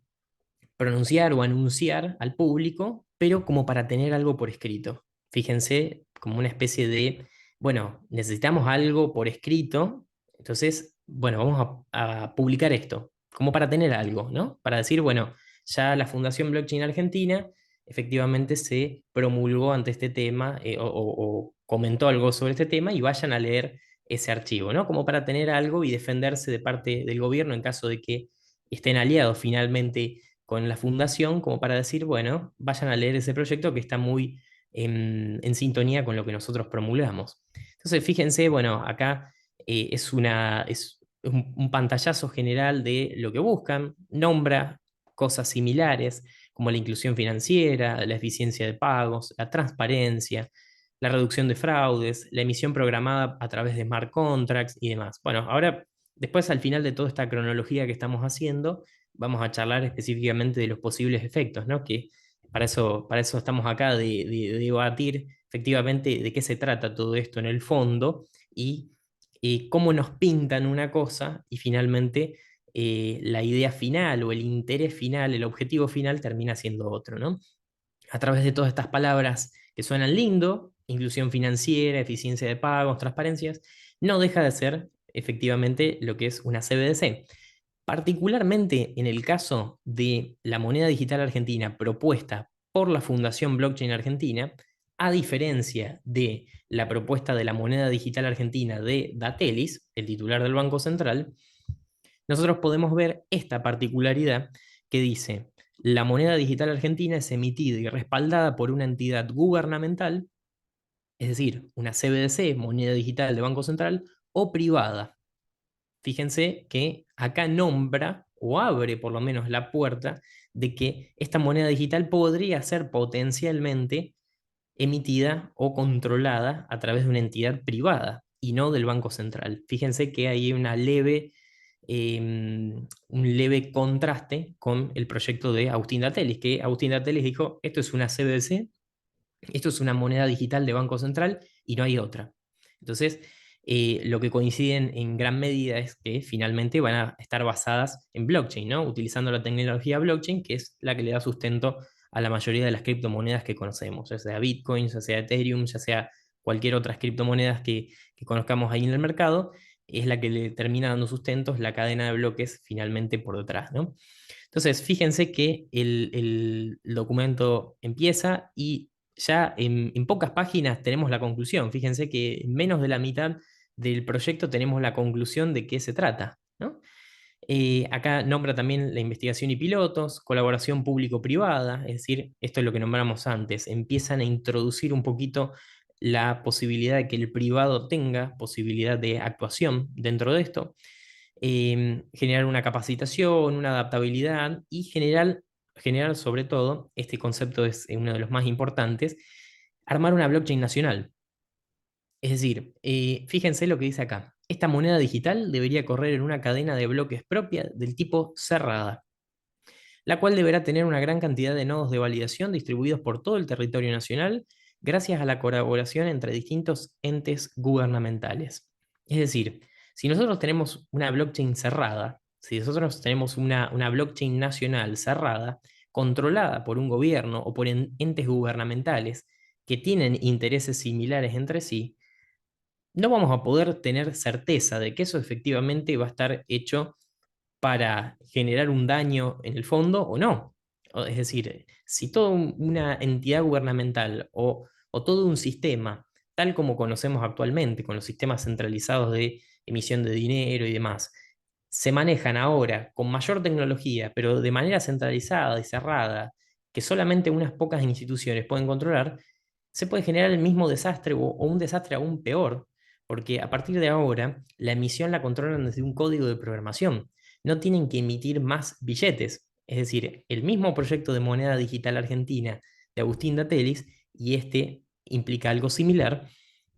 pronunciar o anunciar al público, pero como para tener algo por escrito. fíjense, como una especie de, bueno, necesitamos algo por escrito, entonces, bueno, vamos a publicar esto, como para tener algo, ¿no? Para decir, bueno, ya la Fundación Blockchain Argentina efectivamente se promulgó ante este tema o comentó algo sobre este tema y vayan a leer ese archivo, ¿no? Como para tener algo y defenderse de parte del gobierno en caso de que estén aliados finalmente con la fundación, como para decir, bueno, vayan a leer ese proyecto que está muy en sintonía con lo que nosotros promulgamos. Entonces, fíjense, bueno, acá es un pantallazo general de lo que buscan, nombra cosas similares como la inclusión financiera, la eficiencia de pagos, la transparencia, la reducción de fraudes, la emisión programada a través de smart contracts y demás. Bueno, ahora, después al final de toda esta cronología que estamos haciendo, vamos a charlar específicamente de los posibles efectos, ¿no? Que para eso estamos acá, de debatir efectivamente de qué se trata todo esto en el fondo y cómo nos pintan una cosa y finalmente la idea final o el interés final, el objetivo final termina siendo otro, ¿no? A través de todas estas palabras que suenan lindo, inclusión financiera, eficiencia de pagos, transparencias, no deja de ser efectivamente lo que es una CBDC. Particularmente en el caso de la moneda digital argentina propuesta por la Fundación Blockchain Argentina, a diferencia de la propuesta de la moneda digital argentina de Datelis, el titular del Banco Central, nosotros podemos ver esta particularidad que dice, la moneda digital argentina es emitida y respaldada por una entidad gubernamental, es decir, una CBDC, moneda digital de Banco Central, o privada. Fíjense que acá nombra o abre por lo menos la puerta de que esta moneda digital podría ser potencialmente emitida o controlada a través de una entidad privada y no del Banco Central. Fíjense que hay un leve contraste con el proyecto de Agustín Datelis, que Agustín Datelis dijo, esto es una CBDC, esto es una moneda digital de Banco Central y no hay otra. Entonces, lo que coinciden en gran medida es que finalmente van a estar basadas en blockchain, ¿no? Utilizando la tecnología blockchain, que es la que le da sustento a la mayoría de las criptomonedas que conocemos, ya sea Bitcoin, ya sea Ethereum, ya sea cualquier otras criptomonedas que conozcamos ahí en el mercado, es la que le termina dando sustento, es la cadena de bloques finalmente por detrás, ¿no? Entonces, fíjense que el documento empieza y ya en pocas páginas tenemos la conclusión. Fíjense que en menos de la mitad del proyecto tenemos la conclusión de qué se trata, ¿no? Acá nombra también la investigación y pilotos, colaboración público-privada, es decir, esto es lo que nombramos antes, empiezan a introducir un poquito la posibilidad de que el privado tenga posibilidad de actuación dentro de esto, generar una capacitación, una adaptabilidad y generar sobre todo, este concepto es uno de los más importantes, armar una blockchain nacional. Es decir, fíjense lo que dice acá. Esta moneda digital debería correr en una cadena de bloques propia del tipo cerrada, la cual deberá tener una gran cantidad de nodos de validación distribuidos por todo el territorio nacional gracias a la colaboración entre distintos entes gubernamentales. Es decir, si nosotros tenemos una blockchain cerrada, si nosotros tenemos una blockchain nacional cerrada, controlada por un gobierno o por entes gubernamentales que tienen intereses similares entre sí, no vamos a poder tener certeza de que eso efectivamente va a estar hecho para generar un daño en el fondo o no. Es decir, si toda una entidad gubernamental o todo un sistema, tal como conocemos actualmente, con los sistemas centralizados de emisión de dinero y demás, se manejan ahora con mayor tecnología, pero de manera centralizada y cerrada, que solamente unas pocas instituciones pueden controlar, se puede generar el mismo desastre o un desastre aún peor, porque a partir de ahora la emisión la controlan desde un código de programación. No tienen que emitir más billetes. Es decir, el mismo proyecto de moneda digital argentina de Agustín Datelis, y este implica algo similar,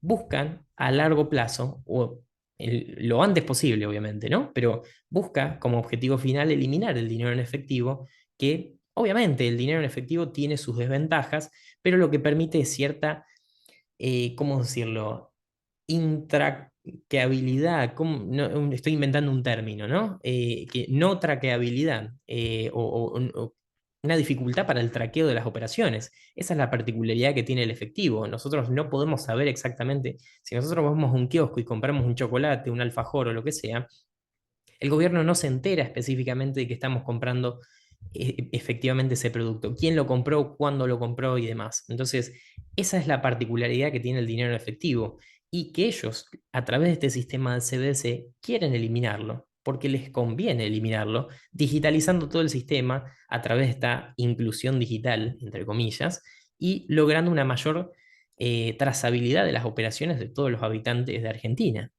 buscan a largo plazo, o lo antes posible, obviamente, ¿no? Pero busca como objetivo final eliminar el dinero en efectivo, que obviamente el dinero en efectivo tiene sus desventajas, pero lo que permite es cierta, ¿cómo decirlo? Intraqueabilidad, no, estoy inventando un término, ¿no? Que no traqueabilidad, una dificultad para el traqueo de las operaciones. Esa es la particularidad que tiene el efectivo. Nosotros no podemos saber exactamente, si nosotros vamos a un kiosco y compramos un chocolate, un alfajor o lo que sea, el gobierno no se entera específicamente de que estamos comprando efectivamente ese producto, quién lo compró, cuándo lo compró y demás. Entonces, esa es la particularidad que tiene el dinero en efectivo y que ellos, a través de este sistema del CBDC, quieren eliminarlo, porque les conviene eliminarlo, digitalizando todo el sistema a través de esta inclusión digital, entre comillas, y logrando una mayor trazabilidad de las operaciones de todos los habitantes de Argentina.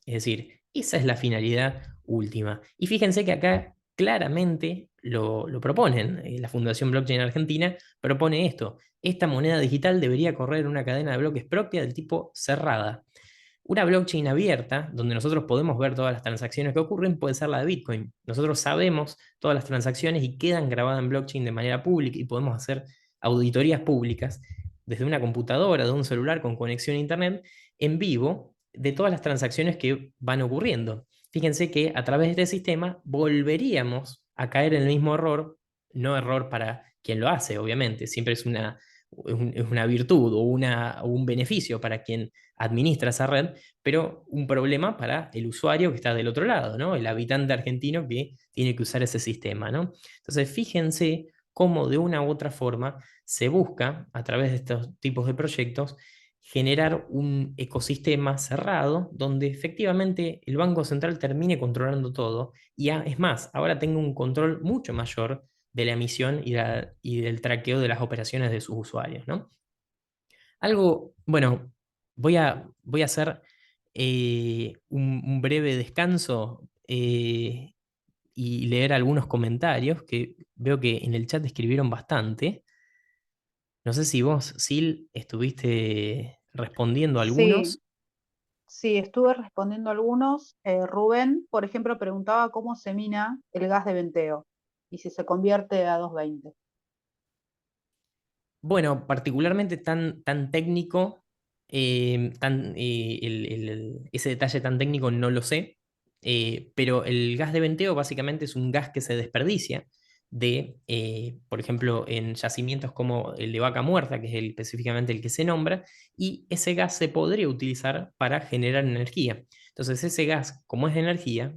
Es decir, esa es la finalidad última. Y fíjense que acá claramente lo proponen. La Fundación Blockchain Argentina propone esto. Esta moneda digital debería correr una cadena de bloques propia del tipo cerrada. Una blockchain abierta, donde nosotros podemos ver todas las transacciones que ocurren, puede ser la de Bitcoin. Nosotros sabemos todas las transacciones y quedan grabadas en blockchain de manera pública y podemos hacer auditorías públicas desde una computadora, de un celular con conexión a Internet, en vivo, de todas las transacciones que van ocurriendo. Fíjense que a través de este sistema volveríamos a caer en el mismo error, no error para quien lo hace, obviamente, siempre es una virtud o un beneficio para quien administra esa red, pero un problema para el usuario que está del otro lado, ¿no? El habitante argentino que tiene que usar ese sistema, ¿no? Entonces, fíjense cómo de una u otra forma se busca, a través de estos tipos de proyectos, generar un ecosistema cerrado donde efectivamente el Banco Central termine controlando todo y es más, ahora tenga un control mucho mayor de la emisión y del traqueo de las operaciones de sus usuarios, ¿no? Algo, bueno, voy a hacer un breve descanso y leer algunos comentarios que veo que en el chat escribieron bastante. No sé si vos, Sil, estuviste respondiendo a Sí, algunos. sí, estuve respondiendo algunos. Rubén, por ejemplo, preguntaba cómo se mina el gas de venteo y si se convierte a 220. Bueno, particularmente tan técnico, ese detalle tan técnico no lo sé, pero el gas de venteo básicamente es un gas que se desperdicia por ejemplo, en yacimientos como el de Vaca Muerta, que es específicamente el que se nombra, y ese gas se podría utilizar para generar energía. Entonces, ese gas, como es de energía,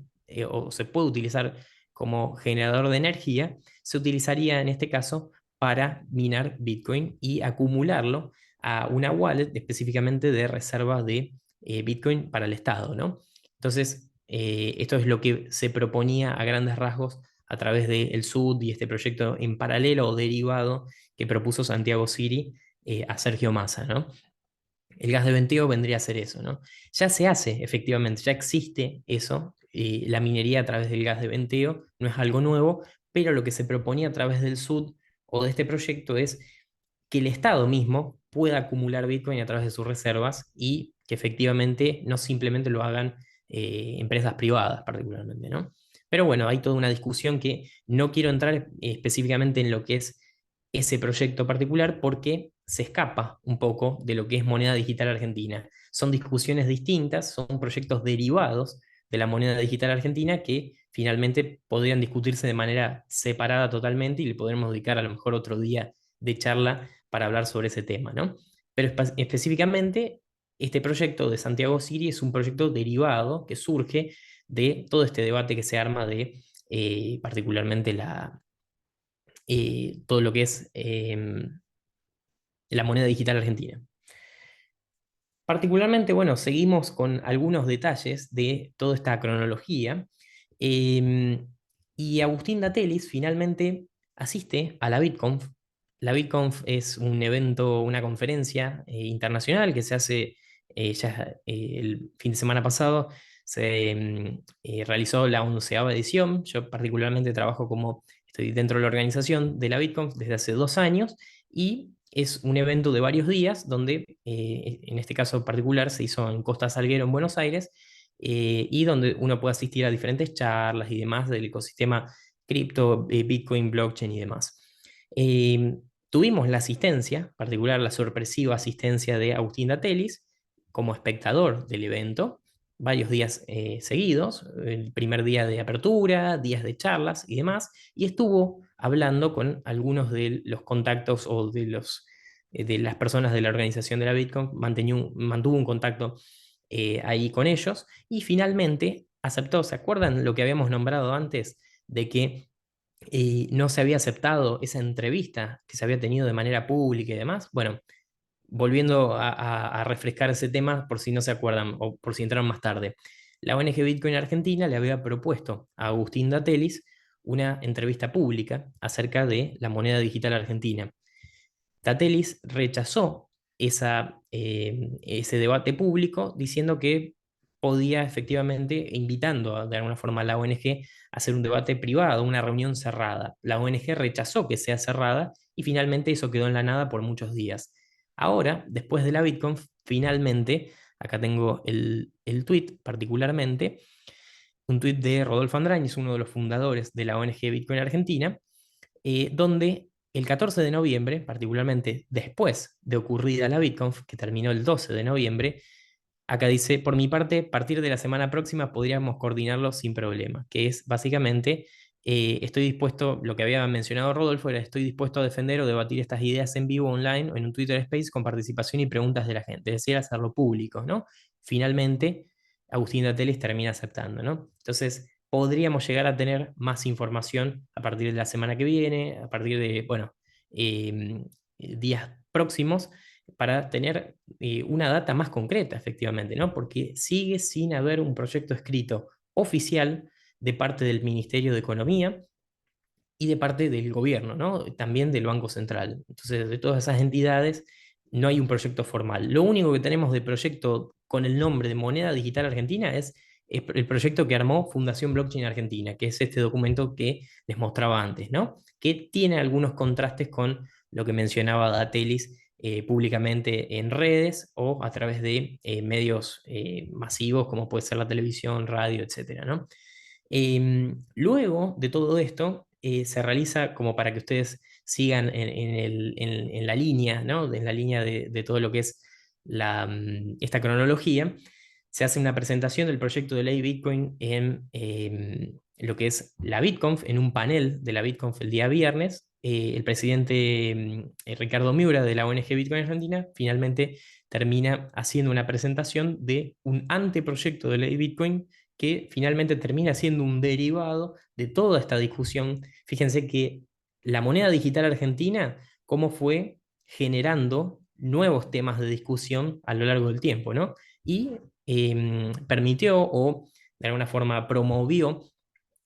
o se puede utilizar como generador de energía, se utilizaría en este caso para minar Bitcoin y acumularlo a una wallet específicamente de reservas de Bitcoin para el Estado, ¿no? Entonces, esto es lo que se proponía a grandes rasgos a través del SUD y este proyecto en paralelo o derivado que propuso Santiago Siri a Sergio Massa, ¿no? El gas de venteo vendría a ser eso, ¿no? Ya se hace, efectivamente, ya existe eso, la minería a través del gas de venteo no es algo nuevo, pero lo que se proponía a través del SUD o de este proyecto es que el Estado mismo pueda acumular Bitcoin a través de sus reservas y que efectivamente no simplemente lo hagan empresas privadas particularmente, ¿no? Pero bueno, hay toda una discusión que no quiero entrar específicamente en lo que es ese proyecto particular porque se escapa un poco de lo que es moneda digital argentina. Son discusiones distintas, son proyectos derivados de la moneda digital argentina que finalmente podrían discutirse de manera separada totalmente y le podremos dedicar a lo mejor otro día de charla para hablar sobre ese tema, ¿no? Pero específicamente, este proyecto de Santiago Siri es un proyecto derivado que surge de todo este debate que se arma de particularmente todo lo que es la moneda digital argentina. Particularmente, bueno, seguimos con algunos detalles de toda esta cronología. Y Agustín Datelis finalmente asiste a la BitConf. La BitConf es un evento, una conferencia internacional que se hace ya el fin de semana pasado. Se realizó la 11ª edición. Yo particularmente estoy dentro de la organización de la BitConf desde hace 2 años y es un evento de varios días donde, en este caso particular, se hizo en Costa Salguero, en Buenos Aires, y donde uno puede asistir a diferentes charlas y demás del ecosistema cripto, Bitcoin, blockchain y demás. Tuvimos la asistencia, particular la sorpresiva asistencia de Agustín Datelis como espectador del evento, varios días seguidos, el primer día de apertura, días de charlas y demás, y estuvo hablando con algunos de los contactos o de las personas de la organización de la Bitcoin, mantuvo un contacto ahí con ellos, y finalmente aceptó. ¿Se acuerdan lo que habíamos nombrado antes de que no se había aceptado esa entrevista que se había tenido de manera pública y demás? Bueno, volviendo a refrescar ese tema por si no se acuerdan o por si entraron más tarde. La ONG Bitcoin Argentina le había propuesto a Agustín Datelis una entrevista pública acerca de la moneda digital argentina. Datelis rechazó ese debate público diciendo que podía efectivamente, invitando de alguna forma a la ONG a hacer un debate privado, una reunión cerrada. La ONG rechazó que sea cerrada y finalmente eso quedó en la nada por muchos días. Ahora, después de la BitConf, finalmente, acá tengo el tweet particularmente, un tweet de Rodolfo Andrañez, uno de los fundadores de la ONG Bitcoin Argentina, donde el 14 de noviembre, particularmente después de ocurrida la BitConf, que terminó el 12 de noviembre, acá dice: por mi parte, a partir de la semana próxima podríamos coordinarlo sin problema, que es básicamente, estoy dispuesto, lo que había mencionado Rodolfo era, estoy dispuesto a defender o debatir estas ideas en vivo online o en un Twitter Space con participación y preguntas de la gente, es decir, hacerlo público, ¿no? Finalmente, Agustín Datelis termina aceptando, ¿no? Entonces, podríamos llegar a tener más información a partir de la semana que viene, a partir de, bueno, días próximos, para tener una data más concreta, efectivamente, ¿no? Porque sigue sin haber un proyecto escrito oficial de parte del Ministerio de Economía y de parte del gobierno, ¿no? También del Banco Central. Entonces, de todas esas entidades no hay un proyecto formal. Lo único que tenemos de proyecto con el nombre de Moneda Digital Argentina es el proyecto que armó Fundación Blockchain Argentina, que es este documento que les mostraba antes, ¿no? Que tiene algunos contrastes con lo que mencionaba Datelis públicamente en redes o a través de medios masivos como puede ser la televisión, radio, etcétera, ¿no? Luego de todo esto, se realiza, como para que ustedes sigan en la línea, ¿no? En la línea de todo lo que es esta cronología, se hace una presentación del proyecto de ley Bitcoin en lo que es la BitConf, en un panel de la BitConf el día viernes. El presidente Ricardo Miura de la ONG Bitcoin Argentina finalmente termina haciendo una presentación de un anteproyecto de ley Bitcoin que finalmente termina siendo un derivado de toda esta discusión. Fíjense que la moneda digital argentina, cómo fue generando nuevos temas de discusión a lo largo del tiempo, ¿no? Y permitió o de alguna forma promovió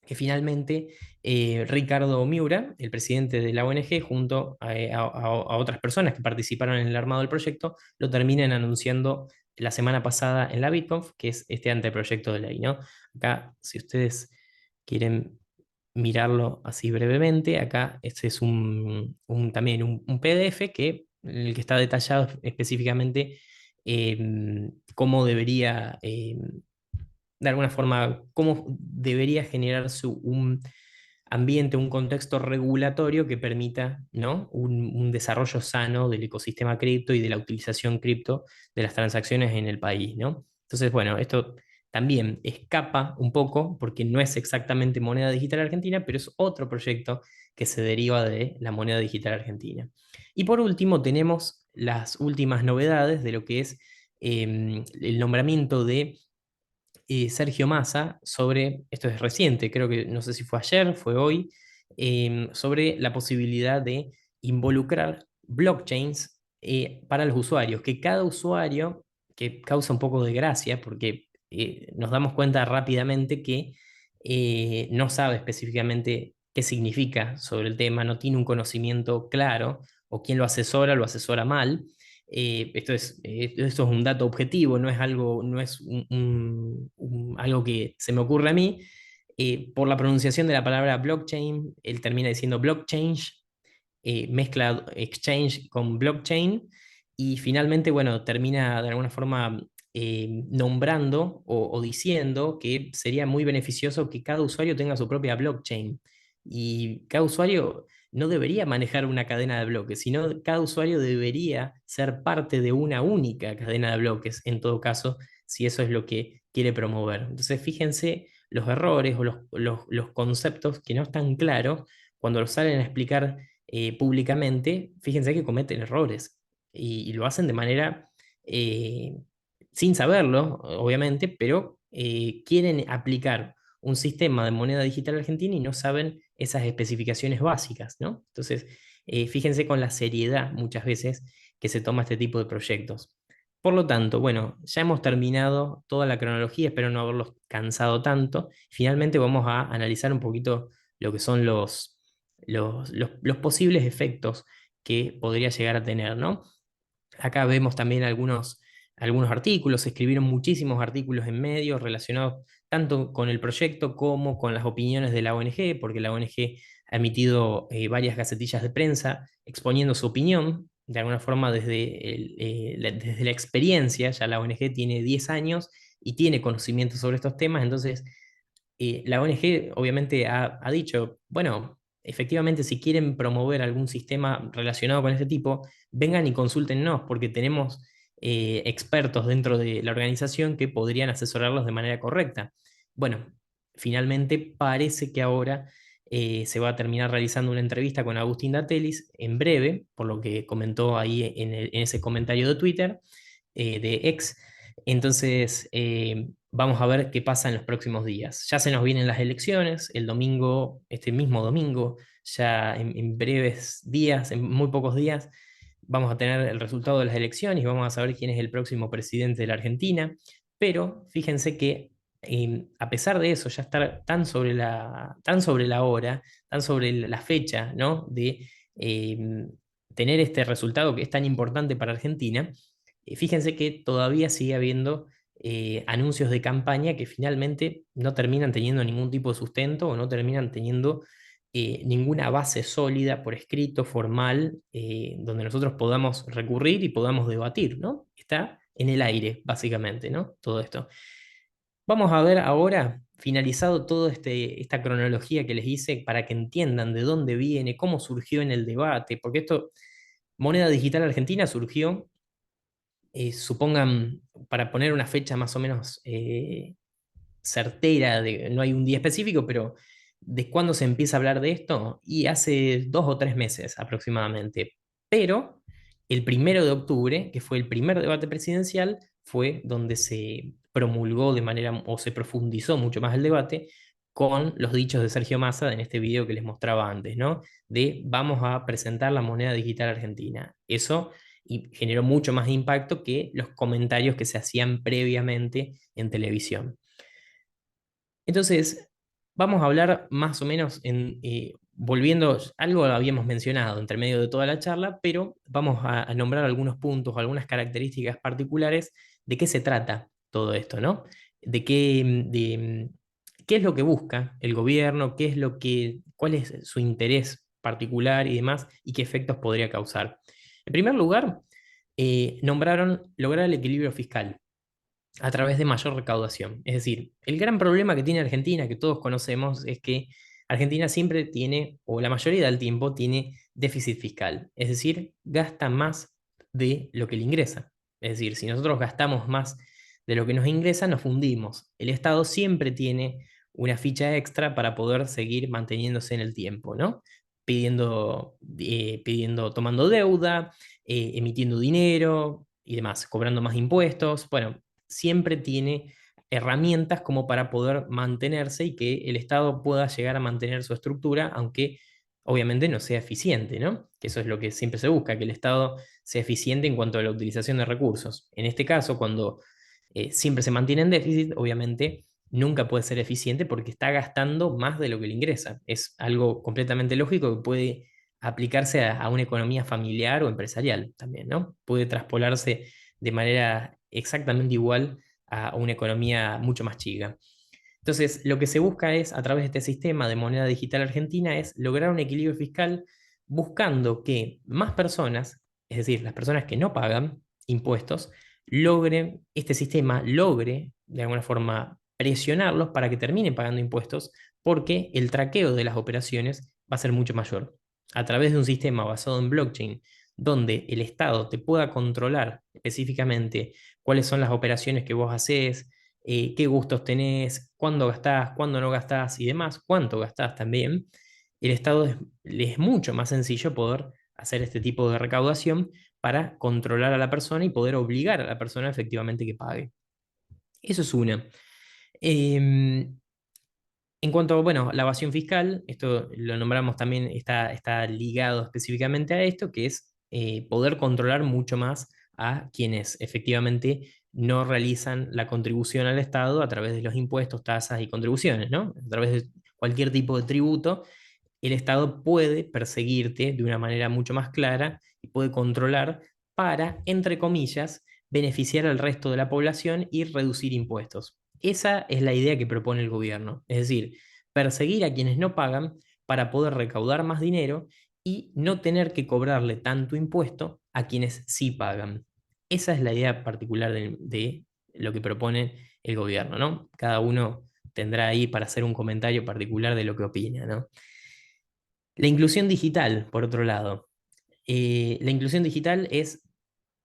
que finalmente Ricardo Miura, el presidente de la ONG, junto a otras personas que participaron en el armado del proyecto, lo terminan anunciando la semana pasada en la BitConf, que es este anteproyecto de ley, ¿no? Acá, si ustedes quieren mirarlo así brevemente, acá este es también un PDF en el que está detallado específicamente cómo debería de alguna forma, cómo debería generarse un ambiente, un contexto regulatorio que permita, ¿no? un desarrollo sano del ecosistema cripto y de la utilización cripto de las transacciones en el país, ¿no? Entonces, bueno, esto también escapa un poco porque no es exactamente moneda digital argentina, pero es otro proyecto que se deriva de la moneda digital argentina. Y por último, tenemos las últimas novedades de lo que es el nombramiento de Sergio Massa sobre, esto es reciente, creo que no sé si fue ayer, fue hoy, sobre la posibilidad de involucrar blockchains para los usuarios, que cada usuario, que causa un poco de gracia, porque nos damos cuenta rápidamente que no sabe específicamente qué significa sobre el tema, no tiene un conocimiento claro, o quien lo asesora mal. Esto es un dato objetivo, no es algo, no es algo que se me ocurre a mí. Por la pronunciación de la palabra blockchain, él termina diciendo blockchain, mezcla exchange con blockchain, y finalmente, bueno, termina de alguna forma nombrando o diciendo que sería muy beneficioso que cada usuario tenga su propia blockchain. Y cada usuario no debería manejar una cadena de bloques, sino cada usuario debería ser parte de una única cadena de bloques, en todo caso, si eso es lo que quiere promover. Entonces, fíjense los errores o los conceptos que no están claros cuando los salen a explicar públicamente. Fíjense que cometen errores y lo hacen de manera eh, sin saberlo, obviamente, pero quieren aplicar un sistema de moneda digital argentina y no saben esas especificaciones básicas, ¿no? Entonces, fíjense con la seriedad muchas veces que se toma este tipo de proyectos. Por lo tanto, bueno, ya hemos terminado toda la cronología, espero no haberlos cansado tanto. Finalmente vamos a analizar un poquito lo que son los posibles efectos que podría llegar a tener, ¿no? Acá vemos también algunos artículos, se escribieron muchísimos artículos en medios relacionados tanto con el proyecto como con las opiniones de la ONG, porque la ONG ha emitido varias gacetillas de prensa exponiendo su opinión, de alguna forma desde la experiencia. Ya la ONG tiene 10 años y tiene conocimiento sobre estos temas. Entonces la ONG obviamente ha dicho, bueno, efectivamente si quieren promover algún sistema relacionado con este tipo, vengan y consúltennos, porque tenemos expertos dentro de la organización que podrían asesorarlos de manera correcta. Bueno, finalmente parece que ahora se va a terminar realizando una entrevista con Agustín Datelis en breve, por lo que comentó ahí en ese comentario de Twitter, de ex. Entonces, vamos a ver qué pasa en los próximos días. Ya se nos vienen las elecciones, el domingo, este mismo domingo, ya en breves días, en muy pocos días, vamos a tener el resultado de las elecciones y vamos a saber quién es el próximo presidente de la Argentina. Pero fíjense que a pesar de eso, ya estar tan sobre la hora, tan sobre la fecha, ¿no? De tener este resultado que es tan importante para Argentina, fíjense que todavía sigue habiendo anuncios de campaña que finalmente no terminan teniendo ningún tipo de sustento o no terminan teniendo ninguna base sólida por escrito, formal, donde nosotros podamos recurrir y podamos debatir, ¿no? Está en el aire, básicamente, ¿no? Todo esto. Vamos a ver ahora, finalizado toda esta cronología que les hice, para que entiendan de dónde viene, cómo surgió en el debate, porque esto, Moneda Digital Argentina surgió, supongan, para poner una fecha más o menos certera, no hay un día específico, pero ¿de cuándo se empieza a hablar de esto? Y hace 2 o 3 meses aproximadamente. Pero el 1 de octubre, que fue el primer debate presidencial, fue donde se promulgó de manera, o se profundizó mucho más el debate, con los dichos de Sergio Massa en este video que les mostraba antes, ¿no? De vamos a presentar la moneda digital argentina. Eso generó mucho más impacto que los comentarios que se hacían previamente en televisión. Entonces, vamos a hablar más o menos volviendo, algo lo habíamos mencionado entre medio de toda la charla, pero vamos a nombrar algunos puntos, algunas características particulares de qué se trata todo esto, ¿no? Qué es lo que busca el gobierno, cuál es su interés particular y demás, y qué efectos podría causar. En primer lugar, nombraron lograr el equilibrio fiscal a través de mayor recaudación. Es decir, el gran problema que tiene Argentina, que todos conocemos, es que Argentina siempre tiene, o la mayoría del tiempo, tiene déficit fiscal. Es decir, gasta más de lo que le ingresa. Es decir, si nosotros gastamos más de lo que nos ingresa, nos fundimos. El Estado siempre tiene una ficha extra para poder seguir manteniéndose en el tiempo, ¿no? Tomando deuda, emitiendo dinero y demás, cobrando más impuestos. Bueno, siempre tiene herramientas como para poder mantenerse y que el Estado pueda llegar a mantener su estructura, aunque obviamente no sea eficiente, ¿no? Que eso es lo que siempre se busca, que el Estado sea eficiente en cuanto a la utilización de recursos. En este caso, cuando siempre se mantiene en déficit, obviamente nunca puede ser eficiente porque está gastando más de lo que le ingresa. Es algo completamente lógico que puede aplicarse a una economía familiar o empresarial también, ¿no? Puede traspolarse de manera exactamente igual a una economía mucho más chica. Entonces, lo que se busca es, a través de este sistema de moneda digital argentina, es lograr un equilibrio fiscal buscando que más personas, es decir, las personas que no pagan impuestos, este sistema logre, de alguna forma, presionarlos para que terminen pagando impuestos, porque el traqueo de las operaciones va a ser mucho mayor. A través de un sistema basado en blockchain, donde el Estado te pueda controlar específicamente cuáles son las operaciones que vos haces, qué gustos tenés, cuándo gastás, cuándo no gastás y demás, cuánto gastás también, el Estado le es mucho más sencillo poder hacer este tipo de recaudación para controlar a la persona y poder obligar a la persona efectivamente que pague. Eso es una. Em, en cuanto a, bueno, la evasión fiscal, esto lo nombramos también, está ligado específicamente a esto, que es poder controlar mucho más a quienes efectivamente no realizan la contribución al Estado a través de los impuestos, tasas y contribuciones, ¿no? A través de cualquier tipo de tributo, el Estado puede perseguirte de una manera mucho más clara y puede controlar para, entre comillas, beneficiar al resto de la población y reducir impuestos. Esa es la idea que propone el gobierno, es decir, perseguir a quienes no pagan para poder recaudar más dinero y no tener que cobrarle tanto impuesto a quienes sí pagan. Esa es la idea particular de lo que propone el gobierno, ¿no? Cada uno tendrá ahí para hacer un comentario particular de lo que opina, ¿no? La inclusión digital, por otro lado. La inclusión digital es,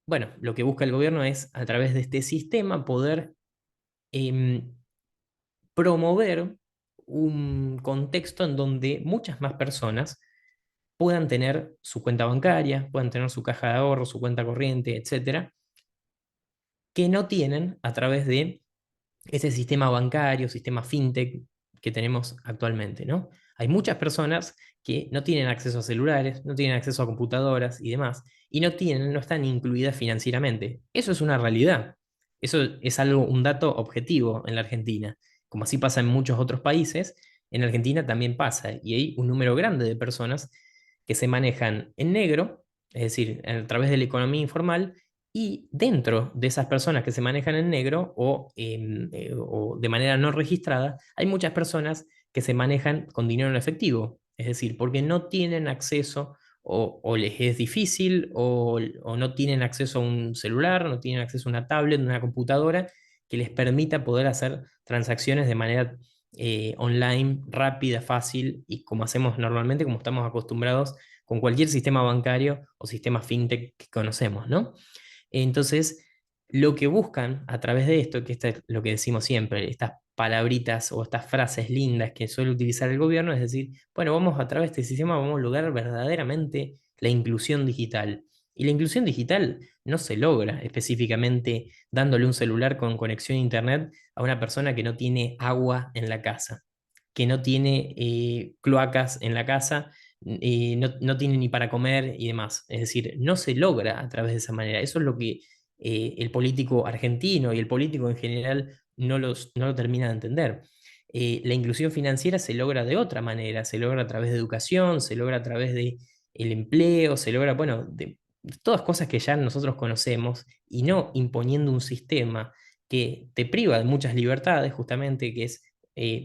bueno, lo que busca el gobierno es, a través de este sistema, poder em, promover un contexto en donde muchas más personas puedan tener su cuenta bancaria, puedan tener su caja de ahorro, su cuenta corriente, etcétera, que no tienen a través de ese sistema bancario, sistema fintech que tenemos actualmente, ¿no? Hay muchas personas que no tienen acceso a celulares, no tienen acceso a computadoras y demás, y no están incluidas financieramente. Eso es una realidad. Eso es algo, un dato objetivo en la Argentina. Como así pasa en muchos otros países, en Argentina también pasa, y hay un número grande de personas que se manejan en negro, es decir, a través de la economía informal, y dentro de esas personas que se manejan en negro o de manera no registrada, hay muchas personas que se manejan con dinero en efectivo. Es decir, porque no tienen acceso o les es difícil o no tienen acceso a un celular, no tienen acceso a una tablet, una computadora que les permita poder hacer transacciones de manera online, rápida, fácil y como hacemos normalmente, como estamos acostumbrados con cualquier sistema bancario o sistema fintech que conocemos, ¿no? Entonces, lo que buscan a través de esto, que esto es lo que decimos siempre, estas palabritas o estas frases lindas que suele utilizar el gobierno, es decir, bueno, vamos a través de este sistema, vamos a lograr verdaderamente la inclusión digital. Y la inclusión digital no se logra específicamente dándole un celular con conexión a internet a una persona que no tiene agua en la casa, que no tiene cloacas en la casa, no tiene ni para comer y demás. Es decir, no se logra a través de esa manera. Eso es lo que el político argentino y el político en general no lo termina de entender. La inclusión financiera se logra de otra manera, se logra a través de educación, se logra a través de el empleo, se logra, bueno, de todas cosas que ya nosotros conocemos y no imponiendo un sistema que te priva de muchas libertades, justamente, que es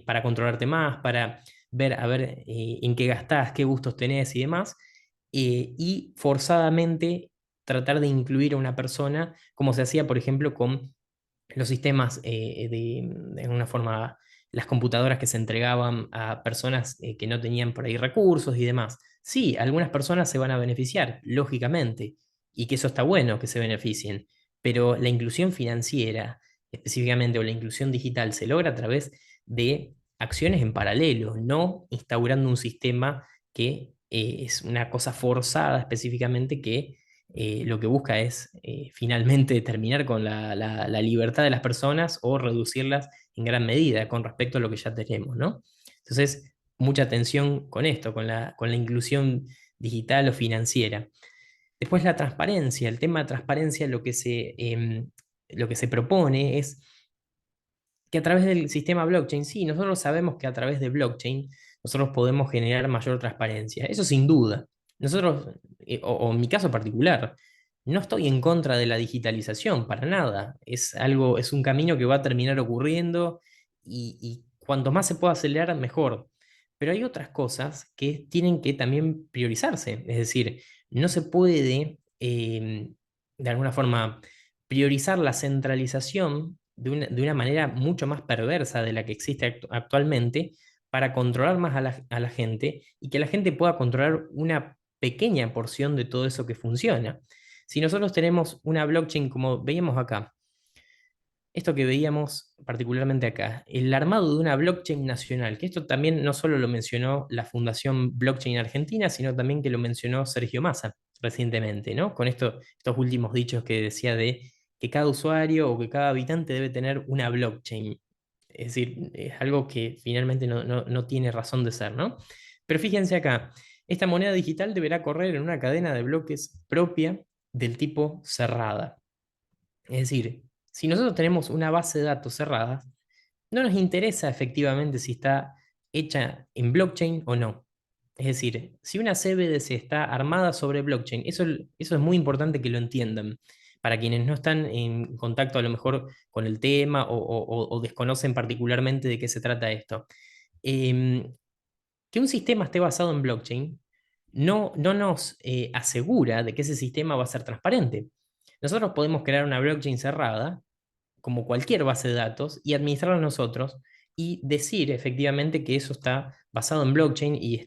para controlarte más, para ver a ver en qué gastás, qué gustos tenés y demás, y forzadamente tratar de incluir a una persona, como se hacía, por ejemplo, con los sistemas de alguna forma, las computadoras que se entregaban a personas que no tenían por ahí recursos y demás. Sí, algunas personas se van a beneficiar, lógicamente, y que eso está bueno que se beneficien, pero la inclusión financiera, específicamente, o la inclusión digital, se logra a través de acciones en paralelo, no instaurando un sistema que es una cosa forzada específicamente que lo que busca es finalmente terminar con la libertad de las personas o reducirlas en gran medida con respecto a lo que ya tenemos, ¿no? Entonces, mucha atención con esto, con la inclusión digital o financiera. Después la transparencia, el tema de transparencia lo que se propone es que a través del sistema blockchain, sí, nosotros sabemos que a través de blockchain nosotros podemos generar mayor transparencia, eso sin duda. Nosotros, o en mi caso particular, no estoy en contra de la digitalización, para nada. Es algo, es un camino que va a terminar ocurriendo y cuanto más se pueda acelerar, mejor. Pero hay otras cosas que tienen que también priorizarse. Es decir, no se puede, de alguna forma, priorizar la centralización de una manera mucho más perversa de la que existe actualmente para controlar más a la gente y que la gente pueda controlar una pequeña porción de todo eso que funciona. Si nosotros tenemos una blockchain como veíamos acá, esto que veíamos particularmente acá, el armado de una blockchain nacional, que esto también no solo lo mencionó la Fundación Blockchain Argentina, sino también que lo mencionó Sergio Massa recientemente, ¿no? Con estos últimos dichos que decía de que cada usuario o que cada habitante debe tener una blockchain. Es decir, es algo que finalmente no tiene razón de ser, ¿no? Pero fíjense acá, esta moneda digital deberá correr en una cadena de bloques propia del tipo cerrada. Es decir, si nosotros tenemos una base de datos cerrada, no nos interesa efectivamente si está hecha en blockchain o no. Es decir, si una CBDC está armada sobre blockchain, eso es muy importante que lo entiendan. Para quienes no están en contacto a lo mejor con el tema o desconocen particularmente de qué se trata esto. Em, que un sistema esté basado en blockchain no nos asegura de que ese sistema va a ser transparente. Nosotros podemos crear una blockchain cerrada, como cualquier base de datos, y administrarla nosotros y decir efectivamente que eso está basado en blockchain y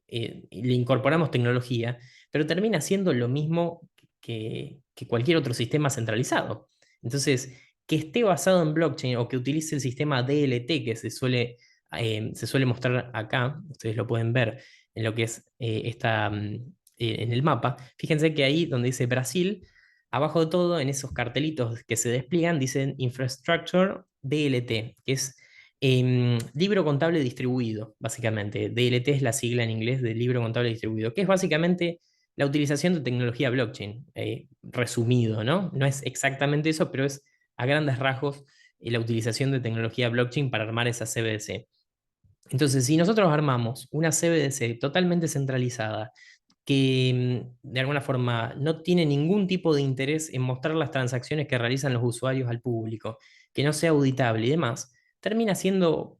le incorporamos tecnología, pero termina siendo lo mismo que cualquier otro sistema centralizado. Entonces, que esté basado en blockchain o que utilice el sistema DLT que se suele mostrar acá, ustedes lo pueden ver en lo que es en el mapa. Fíjense que ahí donde dice Brasil, abajo de todo, en esos cartelitos que se despliegan, dicen Infrastructure DLT, que es libro contable distribuido, básicamente. DLT es la sigla en inglés de libro contable distribuido, que es básicamente la utilización de tecnología blockchain, resumido, ¿no? No es exactamente eso, pero es a grandes rasgos la utilización de tecnología blockchain para armar esa CBDC. Entonces, si nosotros armamos una CBDC totalmente centralizada, que de alguna forma no tiene ningún tipo de interés en mostrar las transacciones que realizan los usuarios al público, que no sea auditable y demás, termina siendo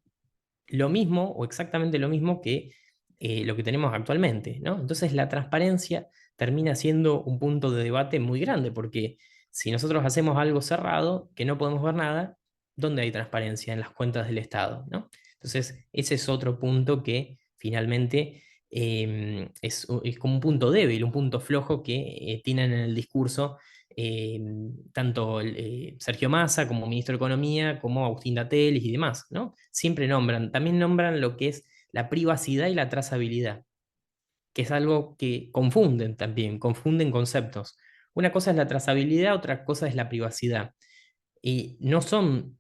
lo mismo o exactamente lo mismo que lo que tenemos actualmente, ¿no? Entonces la transparencia termina siendo un punto de debate muy grande, porque si nosotros hacemos algo cerrado, que no podemos ver nada, ¿dónde hay transparencia? En las cuentas del Estado, ¿no? Entonces ese es otro punto que finalmente es como un punto débil, un punto flojo que tienen en el discurso eh, tanto Sergio Massa como ministro de Economía, como Agustín Datelis y demás, ¿no? Siempre también nombran lo que es la privacidad y la trazabilidad, que es algo que confunden conceptos. Una cosa es la trazabilidad, otra cosa es la privacidad. Y no son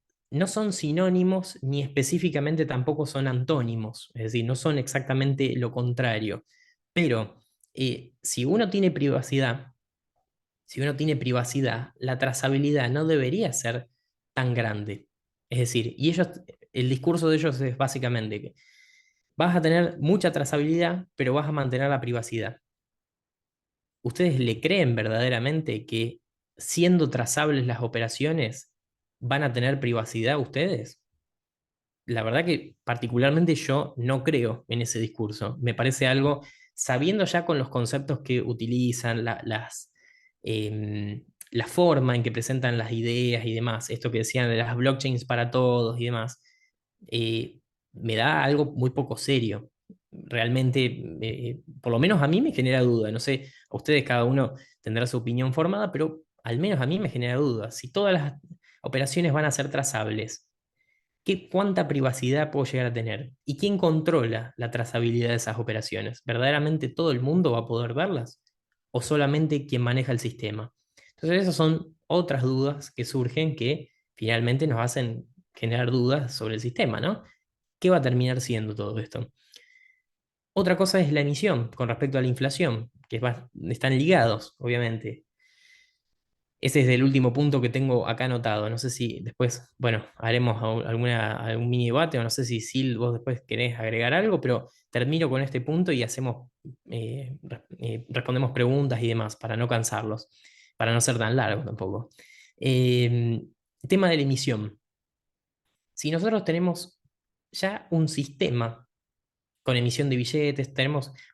sinónimos ni específicamente tampoco son antónimos, es decir, no son exactamente lo contrario. Pero si uno tiene privacidad, la trazabilidad no debería ser tan grande. Es decir, el discurso de ellos es básicamente que vas a tener mucha trazabilidad, pero vas a mantener la privacidad. ¿Ustedes le creen verdaderamente que siendo trazables las operaciones van a tener privacidad ustedes? La verdad que particularmente yo no creo en ese discurso. Me parece algo, sabiendo ya con los conceptos que utilizan, la forma en que presentan las ideas y demás, esto que decían de las blockchains para todos y demás, eh, me da algo muy poco serio. Realmente, por lo menos a mí me genera duda. No sé, a ustedes cada uno tendrá su opinión formada, pero al menos a mí me genera duda. Si todas las operaciones van a ser trazables, ¿cuánta privacidad puedo llegar a tener? ¿Y quién controla la trazabilidad de esas operaciones? ¿Verdaderamente todo el mundo va a poder verlas? ¿O solamente quien maneja el sistema? Entonces, esas son otras dudas que surgen que finalmente nos hacen generar dudas sobre el sistema, ¿no? ¿Qué va a terminar siendo todo esto? Otra cosa es la emisión con respecto a la inflación, que están ligados, obviamente. Ese es el último punto que tengo acá anotado. No sé si después, bueno, haremos algún mini debate o no sé si Sil, vos después querés agregar algo, pero termino con este punto y respondemos preguntas y demás para no cansarlos, para no ser tan largo tampoco. El tema de la emisión. Si nosotros tenemos ya un sistema con emisión de billetes,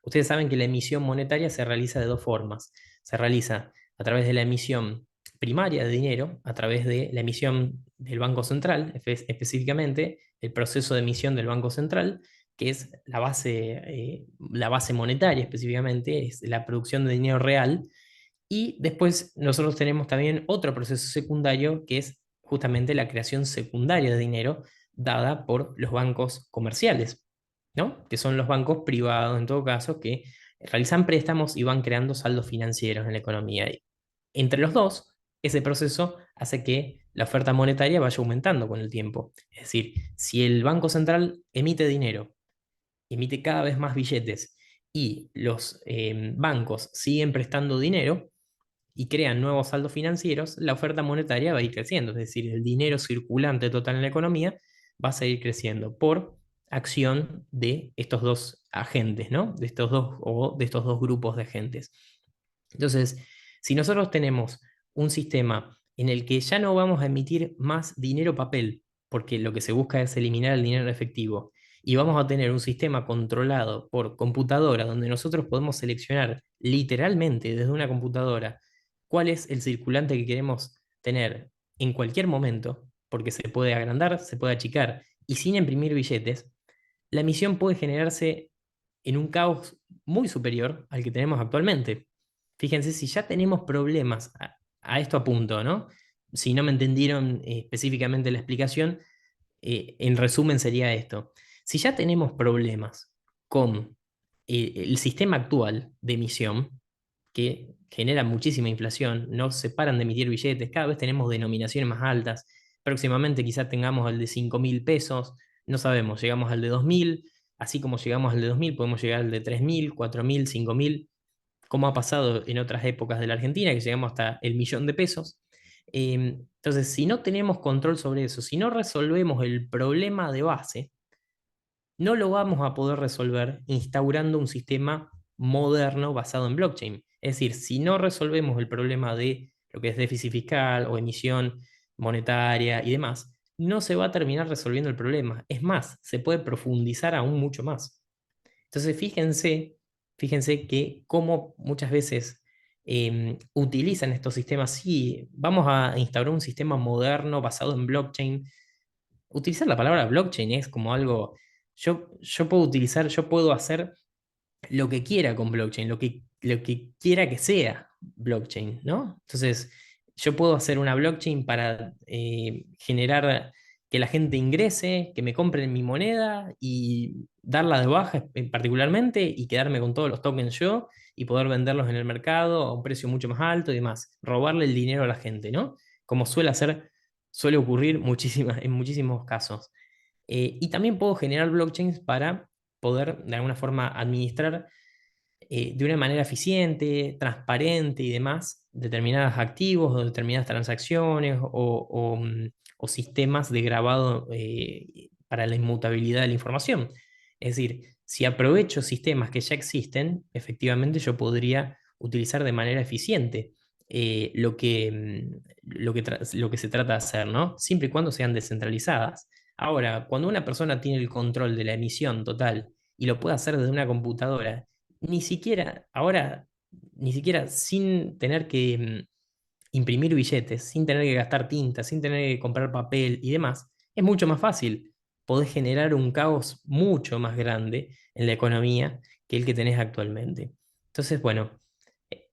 ustedes saben que la emisión monetaria se realiza de dos formas. Se realiza a través de la emisión primaria de dinero, a través de la emisión del Banco Central, específicamente el proceso de emisión del Banco Central, que es la base monetaria específicamente, es la producción de dinero real. Y después nosotros tenemos también otro proceso secundario, que es justamente la creación secundaria de dinero dada por los bancos comerciales, ¿no? Que son los bancos privados, en todo caso, que realizan préstamos y van creando saldos financieros en la economía. Y entre los dos, ese proceso hace que la oferta monetaria vaya aumentando con el tiempo. Es decir, si el Banco Central emite dinero, emite cada vez más billetes y los bancos siguen prestando dinero y crean nuevos saldos financieros, la oferta monetaria va a ir creciendo. Es decir, el dinero circulante total en la economía va a seguir creciendo por acción de estos dos agentes, ¿no? De estos dos o de estos dos grupos de agentes. Entonces, si nosotros tenemos un sistema en el que ya no vamos a emitir más dinero papel, porque lo que se busca es eliminar el dinero efectivo, y vamos a tener un sistema controlado por computadora, donde nosotros podemos seleccionar literalmente desde una computadora cuál es el circulante que queremos tener en cualquier momento, porque se puede agrandar, se puede achicar, y sin imprimir billetes, la emisión puede generarse en un caos muy superior al que tenemos actualmente. Fíjense, si ya tenemos problemas a esto a punto, ¿no? Si no me entendieron específicamente la explicación, en resumen sería esto. Si ya tenemos problemas con el sistema actual de emisión, que genera muchísima inflación, no se paran de emitir billetes, cada vez tenemos denominaciones más altas, próximamente quizás tengamos el de 5.000 pesos, no sabemos, llegamos al de 2.000, así como llegamos al de 2.000, podemos llegar al de 3.000, 4.000, 5.000, como ha pasado en otras épocas de la Argentina, que llegamos hasta el 1.000.000 de pesos. Entonces, si no tenemos control sobre eso, si no resolvemos el problema de base, no lo vamos a poder resolver instaurando un sistema moderno basado en blockchain. Es decir, si no resolvemos el problema de lo que es déficit fiscal o emisión monetaria y demás, no se va a terminar resolviendo el problema. Es más, se puede profundizar aún mucho más. Entonces, fíjense que como muchas veces utilizan estos sistemas. Sí, vamos a instaurar un sistema moderno basado en blockchain. Utilizar la palabra blockchain es como algo, yo puedo utilizar, yo puedo hacer lo que quiera con blockchain, lo que quiera que sea blockchain, ¿no? Entonces, yo puedo hacer una blockchain para generar que la gente ingrese, que me compren mi moneda y darla de baja particularmente y quedarme con todos los tokens yo y poder venderlos en el mercado a un precio mucho más alto y demás, robarle el dinero a la gente, ¿no? Como suele ocurrir en muchísimos casos. Y también puedo generar blockchains para poder de alguna forma administrar de una manera eficiente, transparente y demás determinados activos o determinadas transacciones o sistemas de grabado para la inmutabilidad de la información. Es decir, si aprovecho sistemas que ya existen, efectivamente yo podría utilizar de manera eficiente lo que se trata de hacer, ¿no? Siempre y cuando sean descentralizadas. Ahora, cuando una persona tiene el control de la emisión total y lo puede hacer desde una computadora, ni siquiera, ahora, ni siquiera sin tener que imprimir billetes, sin tener que gastar tinta, sin tener que comprar papel y demás, es mucho más fácil. Podés generar un caos mucho más grande en la economía que el que tenés actualmente. Entonces, bueno,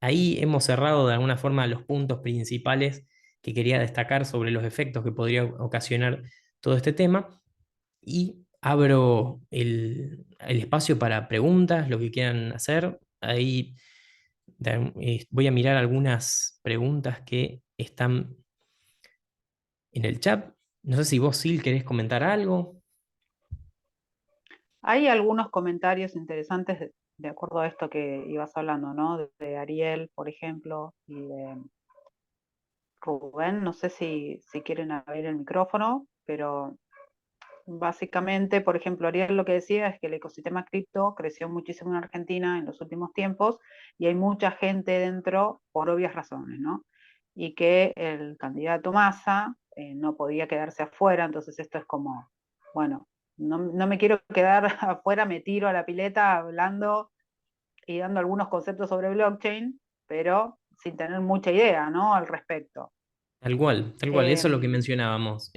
ahí hemos cerrado de alguna forma los puntos principales que quería destacar sobre los efectos que podría ocasionar todo este tema y abro el espacio para preguntas, lo que quieran hacer. Ahí voy a mirar algunas preguntas que están en el chat. No sé si vos, Sil, querés comentar algo. Hay algunos comentarios interesantes de acuerdo a esto que ibas hablando, ¿no? De Ariel, por ejemplo, y de Rubén. No sé si quieren abrir el micrófono, pero básicamente, por ejemplo, Ariel lo que decía es que el ecosistema cripto creció muchísimo en Argentina en los últimos tiempos y hay mucha gente dentro por obvias razones, ¿no? Y que el candidato Massa no podía quedarse afuera, entonces esto es como, bueno, no me quiero quedar afuera, me tiro a la pileta hablando y dando algunos conceptos sobre blockchain, pero sin tener mucha idea, ¿no? Al respecto. Tal cual, eso es lo que mencionábamos.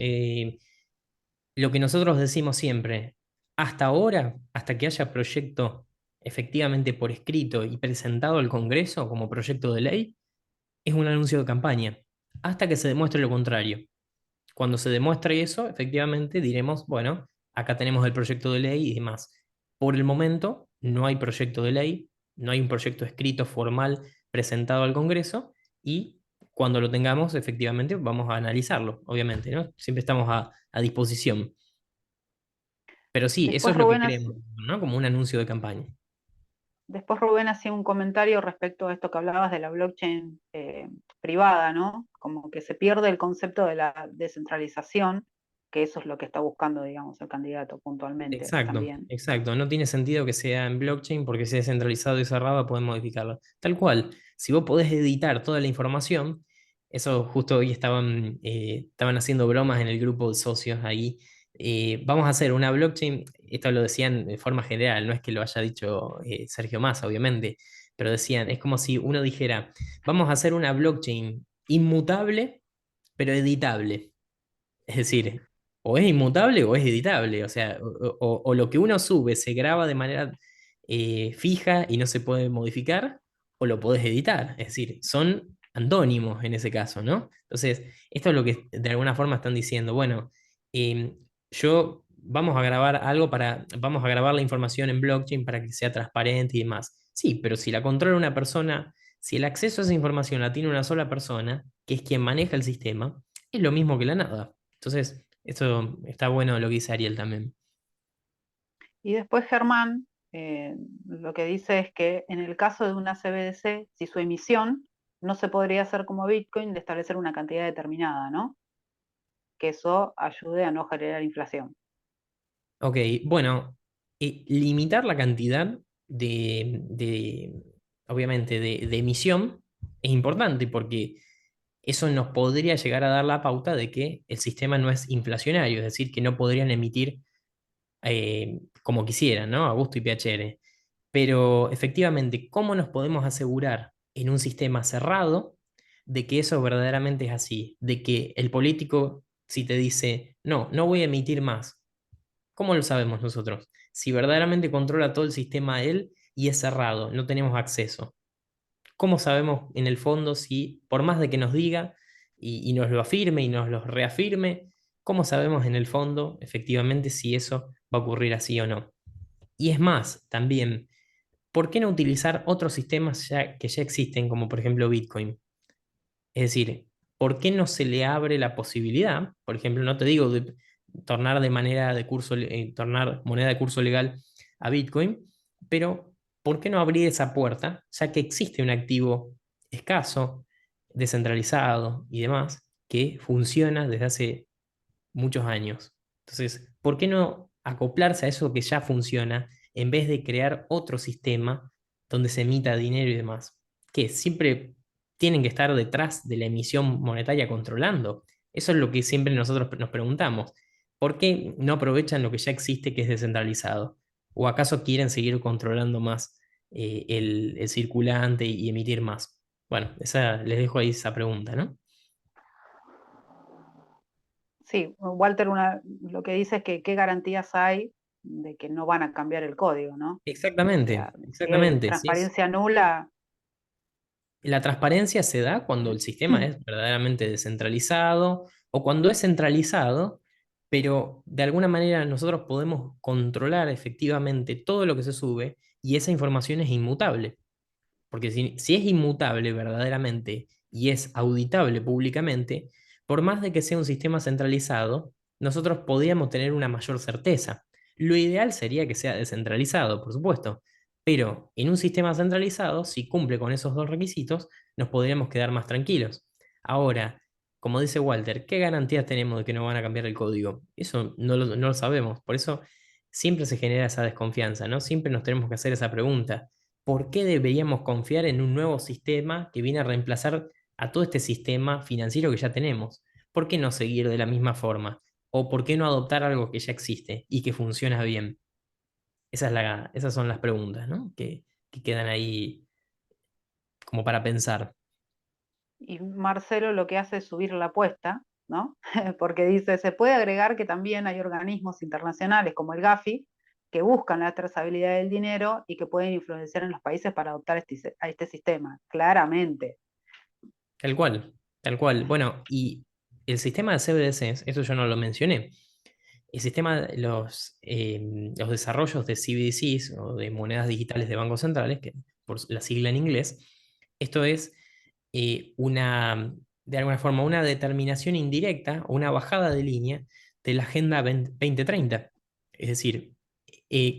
Lo que nosotros decimos siempre, hasta ahora, hasta que haya proyecto efectivamente por escrito y presentado al Congreso como proyecto de ley, es un anuncio de campaña, hasta que se demuestre lo contrario. Cuando se demuestre eso, efectivamente diremos, bueno, acá tenemos el proyecto de ley y demás. Por el momento no hay proyecto de ley, no hay un proyecto escrito formal presentado al Congreso y cuando lo tengamos, efectivamente, vamos a analizarlo, obviamente, ¿no? Siempre estamos a disposición. Pero sí, eso Después es lo que Rubén, queremos, ¿no? Como un anuncio de campaña. después Rubén hacía un comentario respecto a esto que hablabas de la blockchain privada, ¿no? Como que se pierde el concepto de la descentralización, que eso es lo que está buscando, digamos, el candidato puntualmente Exacto, también. exacto. No tiene sentido que sea en blockchain porque si es centralizado y cerrado pueden modificarlo. Tal cual, si vos podés editar toda la información, eso justo hoy estaban haciendo bromas en el grupo de socios ahí. Vamos a hacer una blockchain, esto lo decían de forma general, no es que lo haya dicho Sergio Massa, obviamente, pero decían, es como si uno dijera, vamos a hacer una blockchain inmutable, pero editable. Es decir, o es inmutable o es editable. O sea, o lo que uno sube se graba de manera fija y no se puede modificar, o lo podés editar. Es decir, son antónimos en ese caso, ¿no? Entonces, esto es lo que de alguna forma están diciendo. Bueno, yo vamos a grabar algo vamos a grabar la información en blockchain para que sea transparente y demás. Sí, pero si la controla una persona, si el acceso a esa información la tiene una sola persona, que es quien maneja el sistema, es lo mismo que la nada. Entonces, esto está bueno lo que dice Ariel también. Y después Germán lo que dice es que en el caso de una CBDC, si su emisión no se podría hacer como Bitcoin de establecer una cantidad determinada, ¿no? Que eso ayude a no generar inflación. Ok, bueno, limitar la cantidad obviamente, de emisión es importante porque eso nos podría llegar a dar la pauta de que el sistema no es inflacionario, es decir, que no podrían emitir como quisieran, ¿no? A gusto y piacere. Pero efectivamente, ¿cómo nos podemos asegurar en un sistema cerrado de que eso verdaderamente es así? De que el político, si te dice, no, no voy a emitir más, ¿cómo lo sabemos nosotros? Si verdaderamente controla todo el sistema él y es cerrado, no tenemos acceso. ¿Cómo sabemos en el fondo si, por más de que nos diga y nos lo afirme y nos lo reafirme, cómo sabemos en el fondo efectivamente si eso va a ocurrir así o no? Y es más, también, ¿por qué no utilizar otros sistemas que ya existen, como por ejemplo Bitcoin? Es decir, ¿por qué no se le abre la posibilidad? Por ejemplo, no te digo de tornar de manera de curso, tornar moneda de curso legal a Bitcoin, pero ¿por qué no abrir esa puerta, ya que existe un activo escaso, descentralizado y demás, que funciona desde hace muchos años? Entonces, ¿por qué no acoplarse a eso que ya funciona en vez de crear otro sistema donde se emita dinero y demás? Que siempre tienen que estar detrás de la emisión monetaria controlando. Eso es lo que siempre nosotros nos preguntamos. ¿Por qué no aprovechan lo que ya existe que es descentralizado? ¿O acaso quieren seguir controlando más el circulante y emitir más? Bueno, les dejo ahí esa pregunta, ¿no? Sí, Walter lo que dice es que qué garantías hay de que no van a cambiar el código, ¿no? O Exactamente, sea, si es exactamente. Si es, transparencia nula, La transparencia se da cuando el sistema es verdaderamente descentralizado o cuando es centralizado, pero de alguna manera nosotros podemos controlar efectivamente todo lo que se sube y esa información es inmutable. Porque si es inmutable verdaderamente y es auditable públicamente, por más de que sea un sistema centralizado, nosotros podríamos tener una mayor certeza. Lo ideal sería que sea descentralizado, por supuesto, pero en un sistema centralizado, si cumple con esos dos requisitos, nos podríamos quedar más tranquilos. Ahora, como dice Walter, ¿qué garantías tenemos de que no van a cambiar el código? Eso no lo sabemos. Por eso siempre se genera esa desconfianza, ¿no? Siempre nos tenemos que hacer esa pregunta. ¿Por qué deberíamos confiar en un nuevo sistema que viene a reemplazar a todo este sistema financiero que ya tenemos? ¿Por qué no seguir de la misma forma? ¿O por qué no adoptar algo que ya existe y que funciona bien? Esas son las preguntas, ¿no? Que quedan ahí como para pensar. y Marcelo lo que hace es subir la apuesta, ¿no? Porque dice, se puede agregar que también hay organismos internacionales como el Gafi que buscan la trazabilidad del dinero y que pueden influenciar en los países para adoptar a este sistema, claramente. Tal cual, tal cual. Bueno, y el sistema de CBDCs, eso yo no lo mencioné, el sistema, los desarrollos de CBDCs o de monedas digitales de bancos centrales, que por la sigla en inglés, esto es de alguna forma, una determinación indirecta o una bajada de línea de la Agenda 2030. Es decir,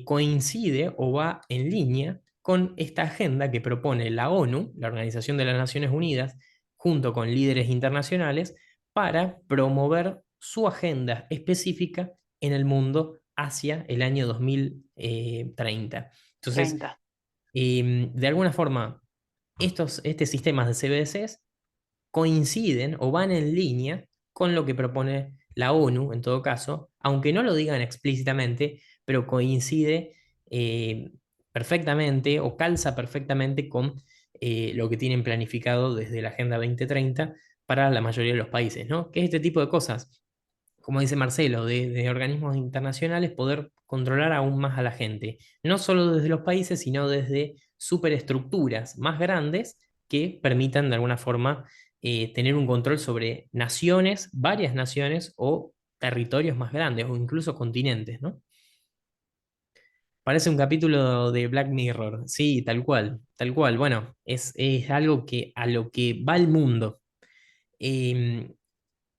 coincide o va en línea con esta agenda que propone la ONU, la Organización de las Naciones Unidas, junto con líderes internacionales, para promover su agenda específica en el mundo hacia el año 2030. Entonces, 30. de alguna forma, este sistemas de CBDCs coinciden o van en línea con lo que propone la ONU, en todo caso, aunque no lo digan explícitamente, pero coincide perfectamente o calza perfectamente con lo que tienen planificado desde la Agenda 2030 para la mayoría de los países, ¿no? Que es este tipo de cosas, como dice Marcelo, de organismos internacionales, poder controlar aún más a la gente, no solo desde los países, sino desde superestructuras más grandes que permitan de alguna forma tener un control sobre naciones, varias naciones o territorios más grandes o incluso continentes, ¿no? Parece un capítulo de Black Mirror, sí, tal cual, tal cual. Bueno, es algo que a lo que va el mundo. Eh,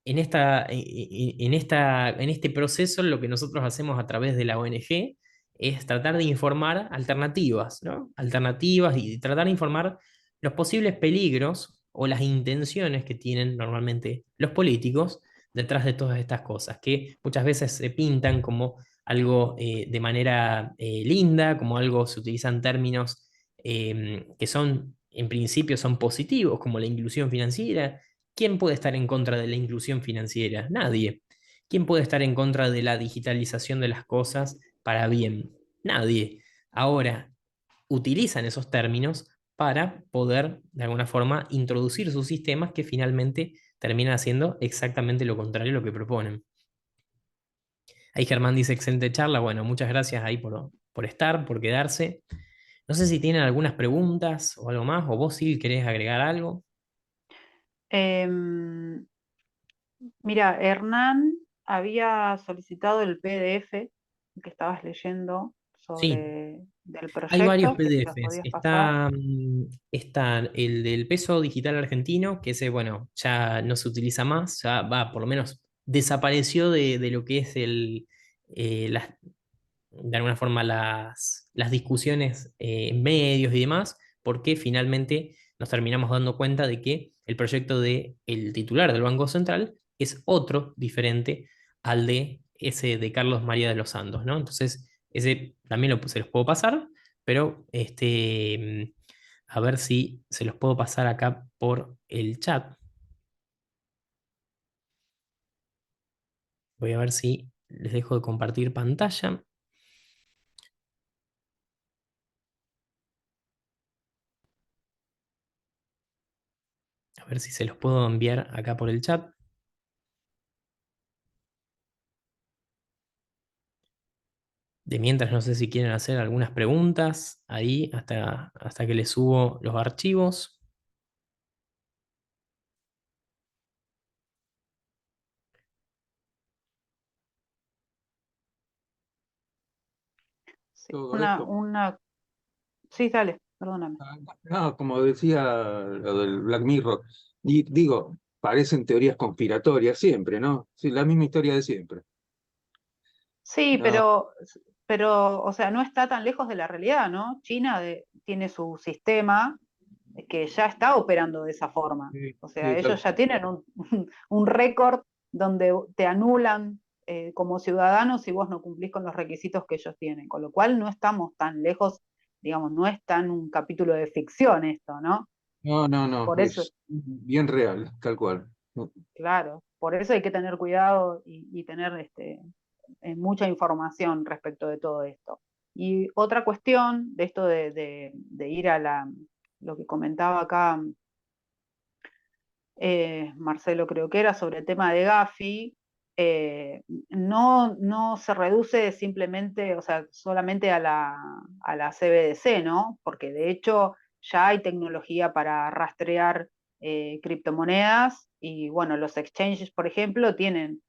en este proceso, lo que nosotros hacemos a través de la ONG es tratar de informar alternativas, ¿no? Alternativas y tratar de informar los posibles peligros o las intenciones que tienen normalmente los políticos detrás de todas estas cosas, que muchas veces se pintan como algo de manera linda, como algo, se utilizan términos que son, en principio, son positivos, como la inclusión financiera. ¿Quién puede estar en contra de la inclusión financiera? Nadie. ¿Quién puede estar en contra de la digitalización de las cosas para bien? Nadie. Ahora, utilizan esos términos para poder, de alguna forma, introducir sus sistemas que finalmente terminan haciendo exactamente lo contrario a lo que proponen. Ahí Germán dice, excelente charla. Bueno, muchas gracias ahí por estar, por quedarse. No sé si tienen algunas preguntas o algo más, o vos, Sil, querés agregar algo. Em, Mira, Hernán había solicitado el PDF que estabas leyendo Sí, del hay varios proyecto, que si los PDFs. podías pasar. Está el del peso digital argentino, que ese, bueno, ya no se utiliza más, ya va, por lo menos desapareció de lo que es de alguna forma las discusiones en medios y demás, porque finalmente nos terminamos dando cuenta de que el proyecto de el titular del Banco Central es otro diferente al de ese de Carlos María de los Santos, ¿no? Entonces, ese también se los puedo pasar, pero a ver si se los puedo pasar acá por el chat. Voy a ver si les dejo de compartir pantalla. A ver si se los puedo enviar acá por el chat. De mientras, no sé si quieren hacer algunas preguntas ahí hasta que les subo los archivos. Sí, Todo esto. Sí, dale, perdóname. No, como decía lo del Black Mirror, y digo, parecen teorías conspiratorias siempre, ¿no? Sí, la misma historia de siempre. Sí, No, o sea, no está tan lejos de la realidad, ¿no? China tiene su sistema que ya está operando de esa forma. sí, O sea, sí, ellos ya tienen un récord donde te anulan como ciudadano si vos no cumplís con los requisitos que ellos tienen. Con lo cual no estamos tan lejos, digamos, no es tan un capítulo de ficción esto, ¿no? no, Por eso, es bien real, tal cual. claro, por eso hay que tener cuidado y tener mucha información respecto de todo esto. Y otra cuestión de esto de ir a lo que comentaba acá Marcelo, creo que era sobre el tema de Gafi, no se reduce simplemente, o sea, solamente a la CBDC, ¿no? Porque de hecho ya hay tecnología para rastrear criptomonedas y bueno, los exchanges, por ejemplo, tienen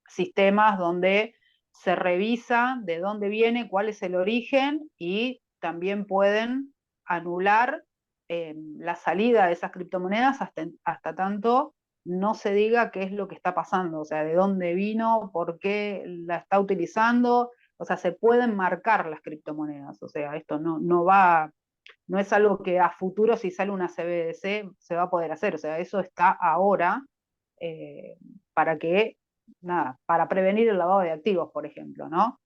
sistemas donde se revisa de dónde viene, cuál es el origen, y también pueden anular la salida de esas criptomonedas hasta tanto no se diga qué es lo que está pasando, o sea, de dónde vino, por qué la está utilizando, o sea, se pueden marcar las criptomonedas, o sea, esto no es algo que a futuro, si sale una CBDC, se va a poder hacer, o sea, eso está ahora eh, para para prevenir el lavado de activos, por ejemplo, ¿no?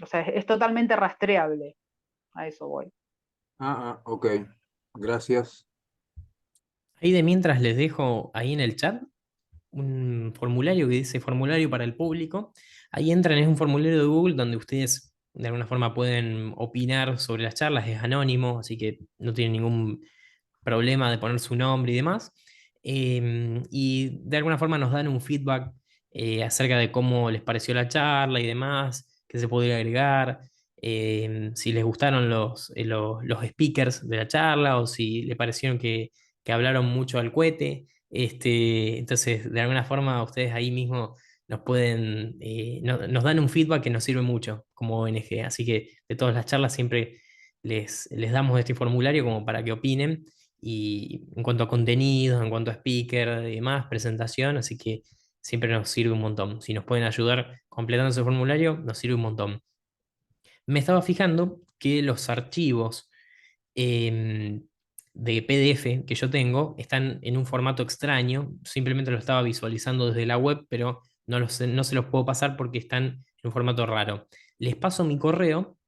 O sea, es totalmente rastreable, a eso voy. Ok. Gracias. Ahí de mientras les dejo ahí en el chat un formulario que dice formulario para el público. Ahí entran, es un formulario de Google donde ustedes de alguna forma pueden opinar sobre las charlas, es anónimo, así que no tienen ningún problema de poner su nombre y demás. Y de alguna forma nos dan un feedback acerca de cómo les pareció la charla y demás, qué se podría agregar, si les gustaron los speakers de la charla o si le parecieron que hablaron mucho al cohete. Entonces, de alguna forma, ustedes ahí mismo nos pueden, nos dan un feedback que nos sirve mucho como ONG. Así que de todas las charlas siempre les damos este formulario como para que opinen y en cuanto a contenidos, en cuanto a speaker y demás, presentación, así que siempre nos sirve un montón. Si nos pueden ayudar completando ese formulario, nos sirve un montón. Me estaba fijando que los archivos eh, de PDF que yo tengo están en un formato extraño, simplemente lo estaba visualizando desde la web, pero no se los puedo pasar porque están en un formato raro. Les paso mi correo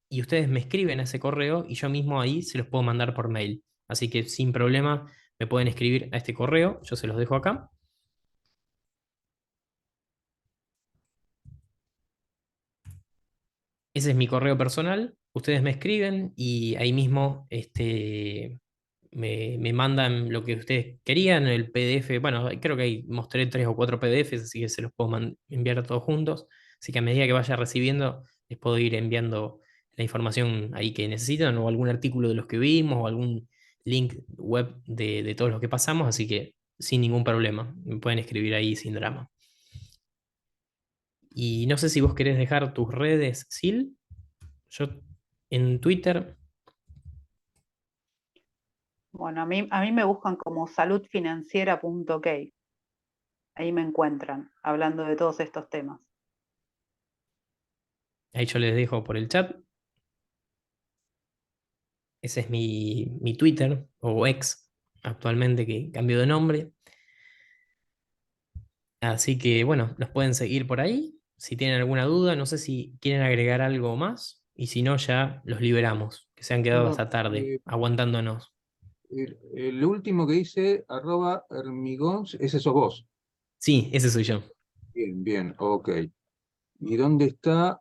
y ustedes me escriben a ese correo y yo mismo ahí se los puedo mandar por mail. Así que sin problema me pueden escribir a este correo, yo se los dejo acá. Ese es mi correo personal, ustedes me escriben y ahí mismo me mandan lo que ustedes querían, el PDF. Bueno, creo que ahí mostré 3 o 4 PDFs, así que se los puedo enviar a todos juntos. Así que a medida que vaya recibiendo, les puedo ir enviando la información ahí que necesitan, o algún artículo de los que vimos, o algún link web de todos los que pasamos, así que sin ningún problema, me pueden escribir ahí sin drama. Y no sé si vos querés dejar tus redes, Sil. Yo en Twitter, Bueno, a mí me buscan como saludfinanciera.ok. Ahí me encuentran, hablando de todos estos temas. ahí yo les dejo por el chat. Ese es mi Twitter, o ex, actualmente, que cambió de nombre. Así que bueno, nos pueden seguir por ahí. Si tienen alguna duda, no sé si quieren agregar algo más. Y si no, ya los liberamos, que se han quedado No, hasta tarde, aguantándonos. el último que dice, @hermigons, ese sos vos. Sí, ese soy yo. Bien, bien, ok. ¿Y dónde está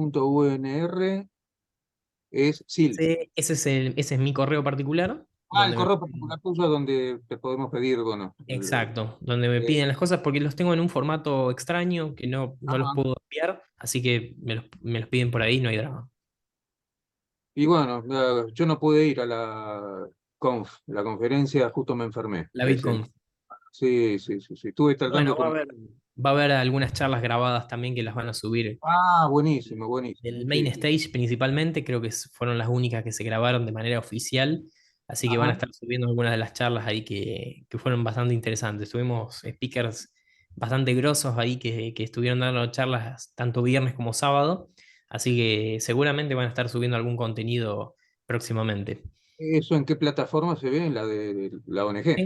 hack.unr? Es SIL. Ese es mi correo particular, El donde me correo particular tuyo donde te podemos pedir, bueno. exacto, donde me Eh, piden las cosas porque los tengo en un formato extraño que no los ah, puedo enviar, así que me los piden por ahí, no hay drama. y bueno, yo no pude ir a la conferencia, justo me enfermé. La Bitcoin. Sí, sí, sí, sí. Estuve tratando Bueno, con... va a haber algunas charlas grabadas también que las van a subir. Buenísimo, buenísimo. Del main Sí. stage principalmente, creo que fueron las únicas que se grabaron de manera oficial, así que van a Ajá. estar subiendo algunas de las charlas ahí que fueron bastante interesantes. Tuvimos speakers bastante grosos ahí que estuvieron dando charlas tanto viernes como sábado, así que seguramente van a estar subiendo algún contenido próximamente. ¿Eso en qué plataforma se ve? En la de la ONG.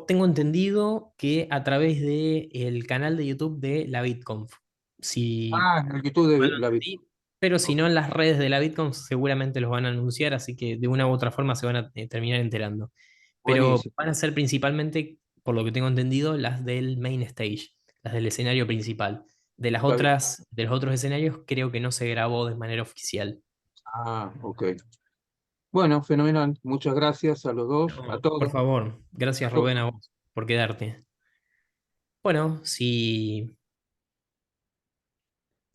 Tengo entendido que a través del canal de YouTube de la BitConf. Si En el YouTube mal de no la entendí, pero si Ok. no en las redes de la BitConf seguramente los van a anunciar, así que de una u otra forma se van a terminar enterando. Pero Buenísimo. van a ser principalmente, por lo que tengo entendido, las del main stage, las del escenario principal. Está bien. De los otros escenarios creo que no se grabó de manera oficial. Ok. Bueno, fenomenal. Muchas gracias a los dos, a No, por todos. favor, A gracias todos. Rubén a vos por quedarte. Bueno, si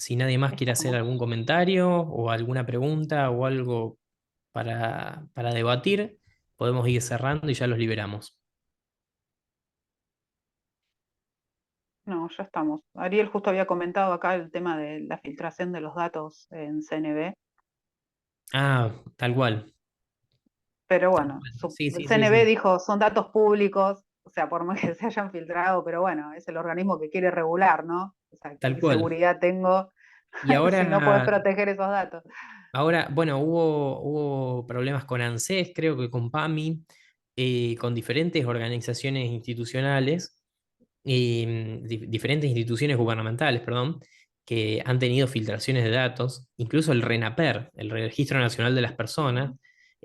nadie más quiere hacer Estamos. algún comentario o alguna pregunta o algo para debatir, podemos ir cerrando y ya los liberamos. No, ya estamos. Ariel justo había comentado acá el tema de la filtración de los datos en CNB, Ah, tal cual. pero bueno, Sí, el sí, sí, CNB sí. dijo son datos públicos, o sea, por más que se hayan filtrado, pero bueno, es el organismo que quiere regular, ¿no? O sea, Tal ¿qué cual. seguridad tengo Y si no podés ahora, proteger esos datos? bueno, hubo problemas con ANSES, creo que con PAMI, con diferentes organizaciones institucionales, diferentes instituciones gubernamentales, perdón, que han tenido filtraciones de datos, incluso el RENAPER, el Registro Nacional de las Personas,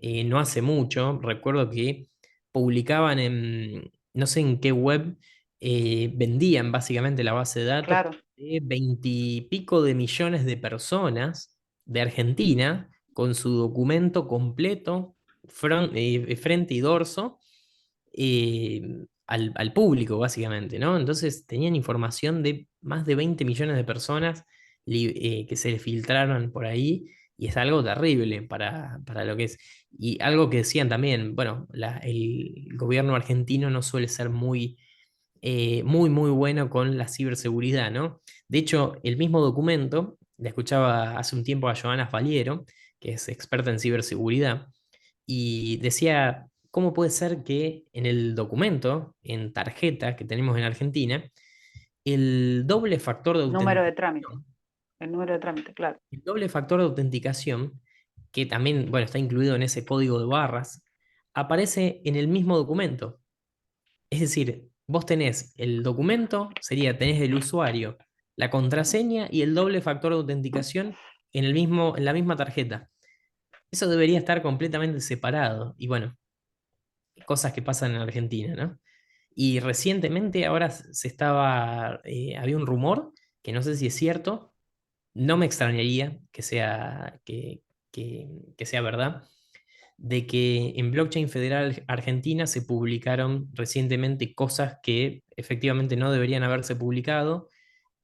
no hace mucho, recuerdo que publicaban en, no sé en qué web, vendían básicamente la base de datos Claro, de 20 y pico de millones de personas de Argentina, con su documento completo, frente y dorso, al público, básicamente, ¿no? Entonces tenían información de más de 20 millones de personas que se filtraron por ahí, y es algo terrible para lo que es. Y algo que decían también, bueno, el gobierno argentino no suele ser muy bueno con la ciberseguridad, ¿no? De hecho, el mismo documento, le escuchaba hace un tiempo a Joana Faliero, que es experta en ciberseguridad, y decía, ¿cómo puede ser que en el documento, en tarjeta que tenemos en Argentina, el doble factor de número de trámite, autenticación, el número de trámite, claro. el doble factor de autenticación, que también, bueno, está incluido en ese código de barras, aparece en el mismo documento? Es decir, vos tenés el documento, tenés el usuario, la contraseña y el doble factor de autenticación en la misma tarjeta. Eso debería estar completamente separado. Y bueno, cosas que pasan en Argentina, ¿no? Y recientemente ahora había un rumor, que no sé si es cierto, no me extrañaría que sea verdad, de que en Blockchain Federal Argentina se publicaron recientemente cosas que efectivamente no deberían haberse publicado,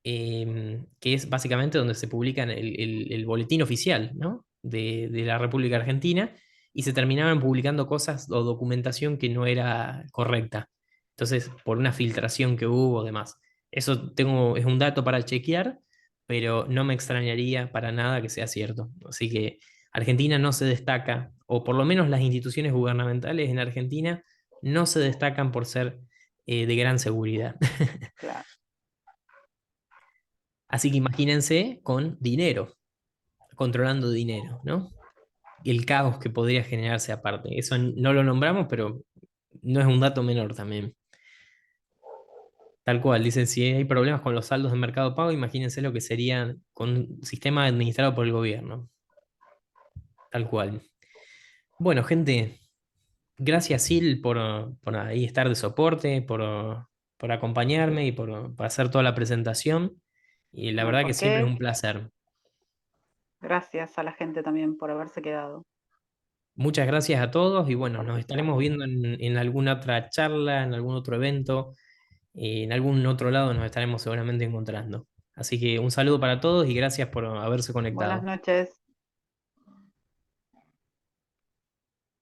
que es básicamente donde se publica el boletín oficial, ¿no? de la República Argentina, y se terminaban publicando cosas o documentación que no era correcta. Entonces, por una filtración que hubo, demás. Es un dato para chequear, pero no me extrañaría para nada que sea cierto. Así que Argentina no se destaca, o por lo menos las instituciones gubernamentales en Argentina no se destacan por ser de gran seguridad. Claro. Así que imagínense con dinero, controlando dinero, ¿no? Y el caos que podría generarse aparte. Eso no lo nombramos, pero no es un dato menor también. Tal cual, dicen, si hay problemas con los saldos de Mercado Pago, imagínense lo que sería con un sistema administrado por el gobierno. Tal cual. Bueno, gente, gracias Sil por ahí estar de soporte, por acompañarme y por hacer toda la presentación. Y la No hay verdad que por siempre es qué. un placer. Gracias a la gente también por haberse quedado. Muchas gracias a todos y bueno, nos estaremos viendo en alguna otra charla, en algún otro evento, en algún otro lado nos estaremos seguramente encontrando. Así que un saludo para todos y gracias por haberse Buenas conectado. noches.